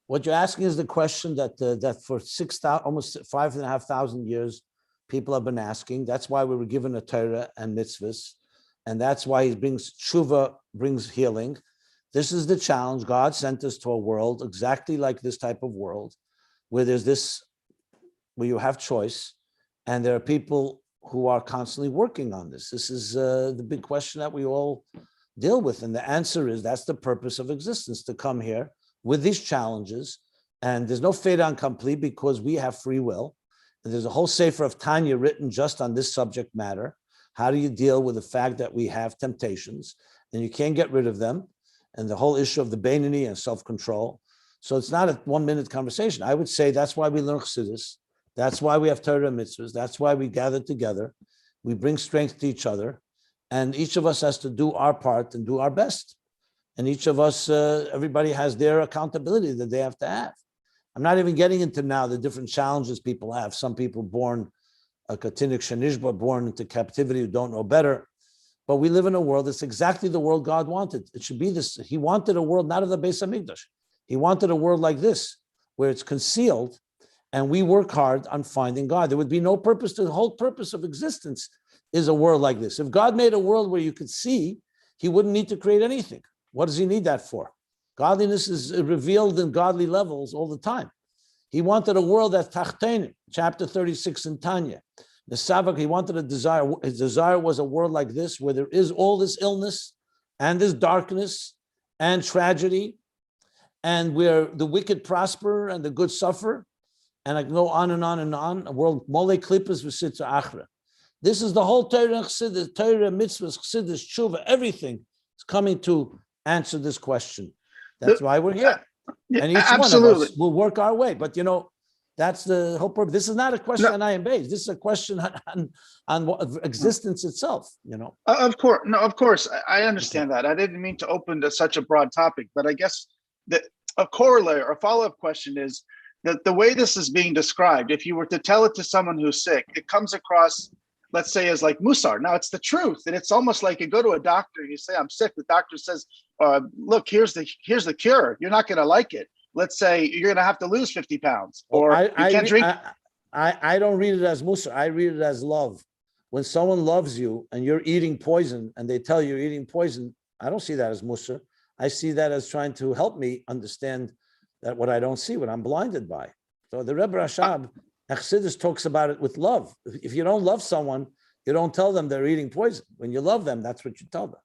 What you're asking is the question that for 6,000, almost 5,500 years, people have been asking. That's why we were given a Torah and mitzvahs, and that's why he brings tshuva, brings healing. This is the challenge. God sent us to a world exactly like this type of world, where there's this, where you have choice, and there are people who are constantly working on this. This is the big question that we all deal with, and the answer is that's the purpose of existence, to come here with these challenges. And there's no fait accompli because we have free will, There's a whole sefer of Tanya written just on this subject matter. How do you deal with the fact that we have temptations and you can't get rid of them? And the whole issue of the Beinoni and self-control. So it's not a 1 minute conversation. I would say that's why we learn Chassidus. That's why we have Torah and mitzvahs. That's why we gather together. We bring strength to each other. And each of us has to do our part and do our best. And each of us, everybody has their accountability that they have to have. I'm not even getting into now the different challenges people have. Some people born a katinik shenishba, born into captivity, who don't know better. But we live in a world that's exactly the world God wanted. It should be this. He wanted a world not of the Beis Hamikdash. He wanted a world like this, where it's concealed, and we work hard on finding God. There would be no purpose to the whole purpose of existence is a world like this. If God made a world where you could see, he wouldn't need to create anything. What does he need that for? Godliness is revealed in godly levels all the time. He wanted a world that's tachtenim, chapter 36 in Tanya. The Savak, he wanted a desire. His desire was a world like this, where there is all this illness and this darkness and tragedy, and where the wicked prosper and the good suffer. And I can go on and on and on. A world, mole klippos v'sitza achra. This is the whole Torah and Chassidus, Torah, mitzvahs, Chassidus, tshuva, everything is coming to answer this question. That's why we're here. And each one of us will work our way. But that's the whole purpose. This is not a question on Ayin Beis. This is a question on existence itself, Of course. No, of course. I understand that. I didn't mean to open to such a broad topic, but I guess that a corollary or a follow-up question is that the way this is being described, if you were to tell it to someone who's sick, it comes across, let's say, as like Musar. Now it's the truth. And it's almost like you go to a doctor and you say, I'm sick. The doctor says, look, here's the cure. You're not going to like it. Let's say you're going to have to lose 50 pounds or you can't drink. I don't read it as Musar. I read it as love. When someone loves you and you're eating poison and they tell you you're eating poison, I don't see that as Musar. I see that as trying to help me understand that what I don't see, what I'm blinded by. So the Rebbe Rashab, Chassidus talks about it with love. If you don't love someone, you don't tell them they're eating poison. When you love them, that's what you tell them.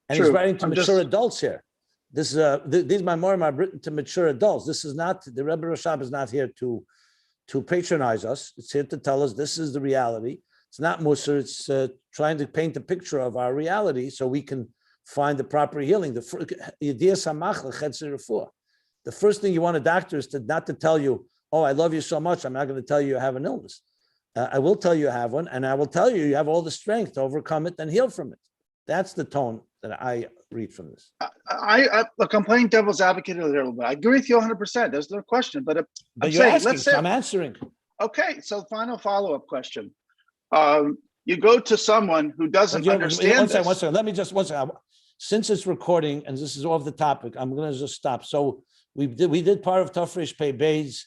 And He's writing to mature adults here. This is these Maimorim are written to mature adults. This is not, the Rebbe Rashab is not here to patronize us. It's here to tell us this is the reality. It's not Musar. It's trying to paint a picture of our reality so we can find the proper healing. The first thing you want a doctor is not to tell you, oh, I love you so much, I'm not going to tell you have an illness. I will tell you have one, and I will tell you have all the strength to overcome it and heal from it. That's the tone that I read from this. I'm playing devil's advocate a little bit. I agree with you 100%. There's no question. But you're asking, so I'm answering. Okay, so final follow-up question. You go to someone who doesn't understand this. One second. Let me just, one second. Since it's recording and this is off the topic, I'm going to just stop. So we did part of Tafresh Pei Beis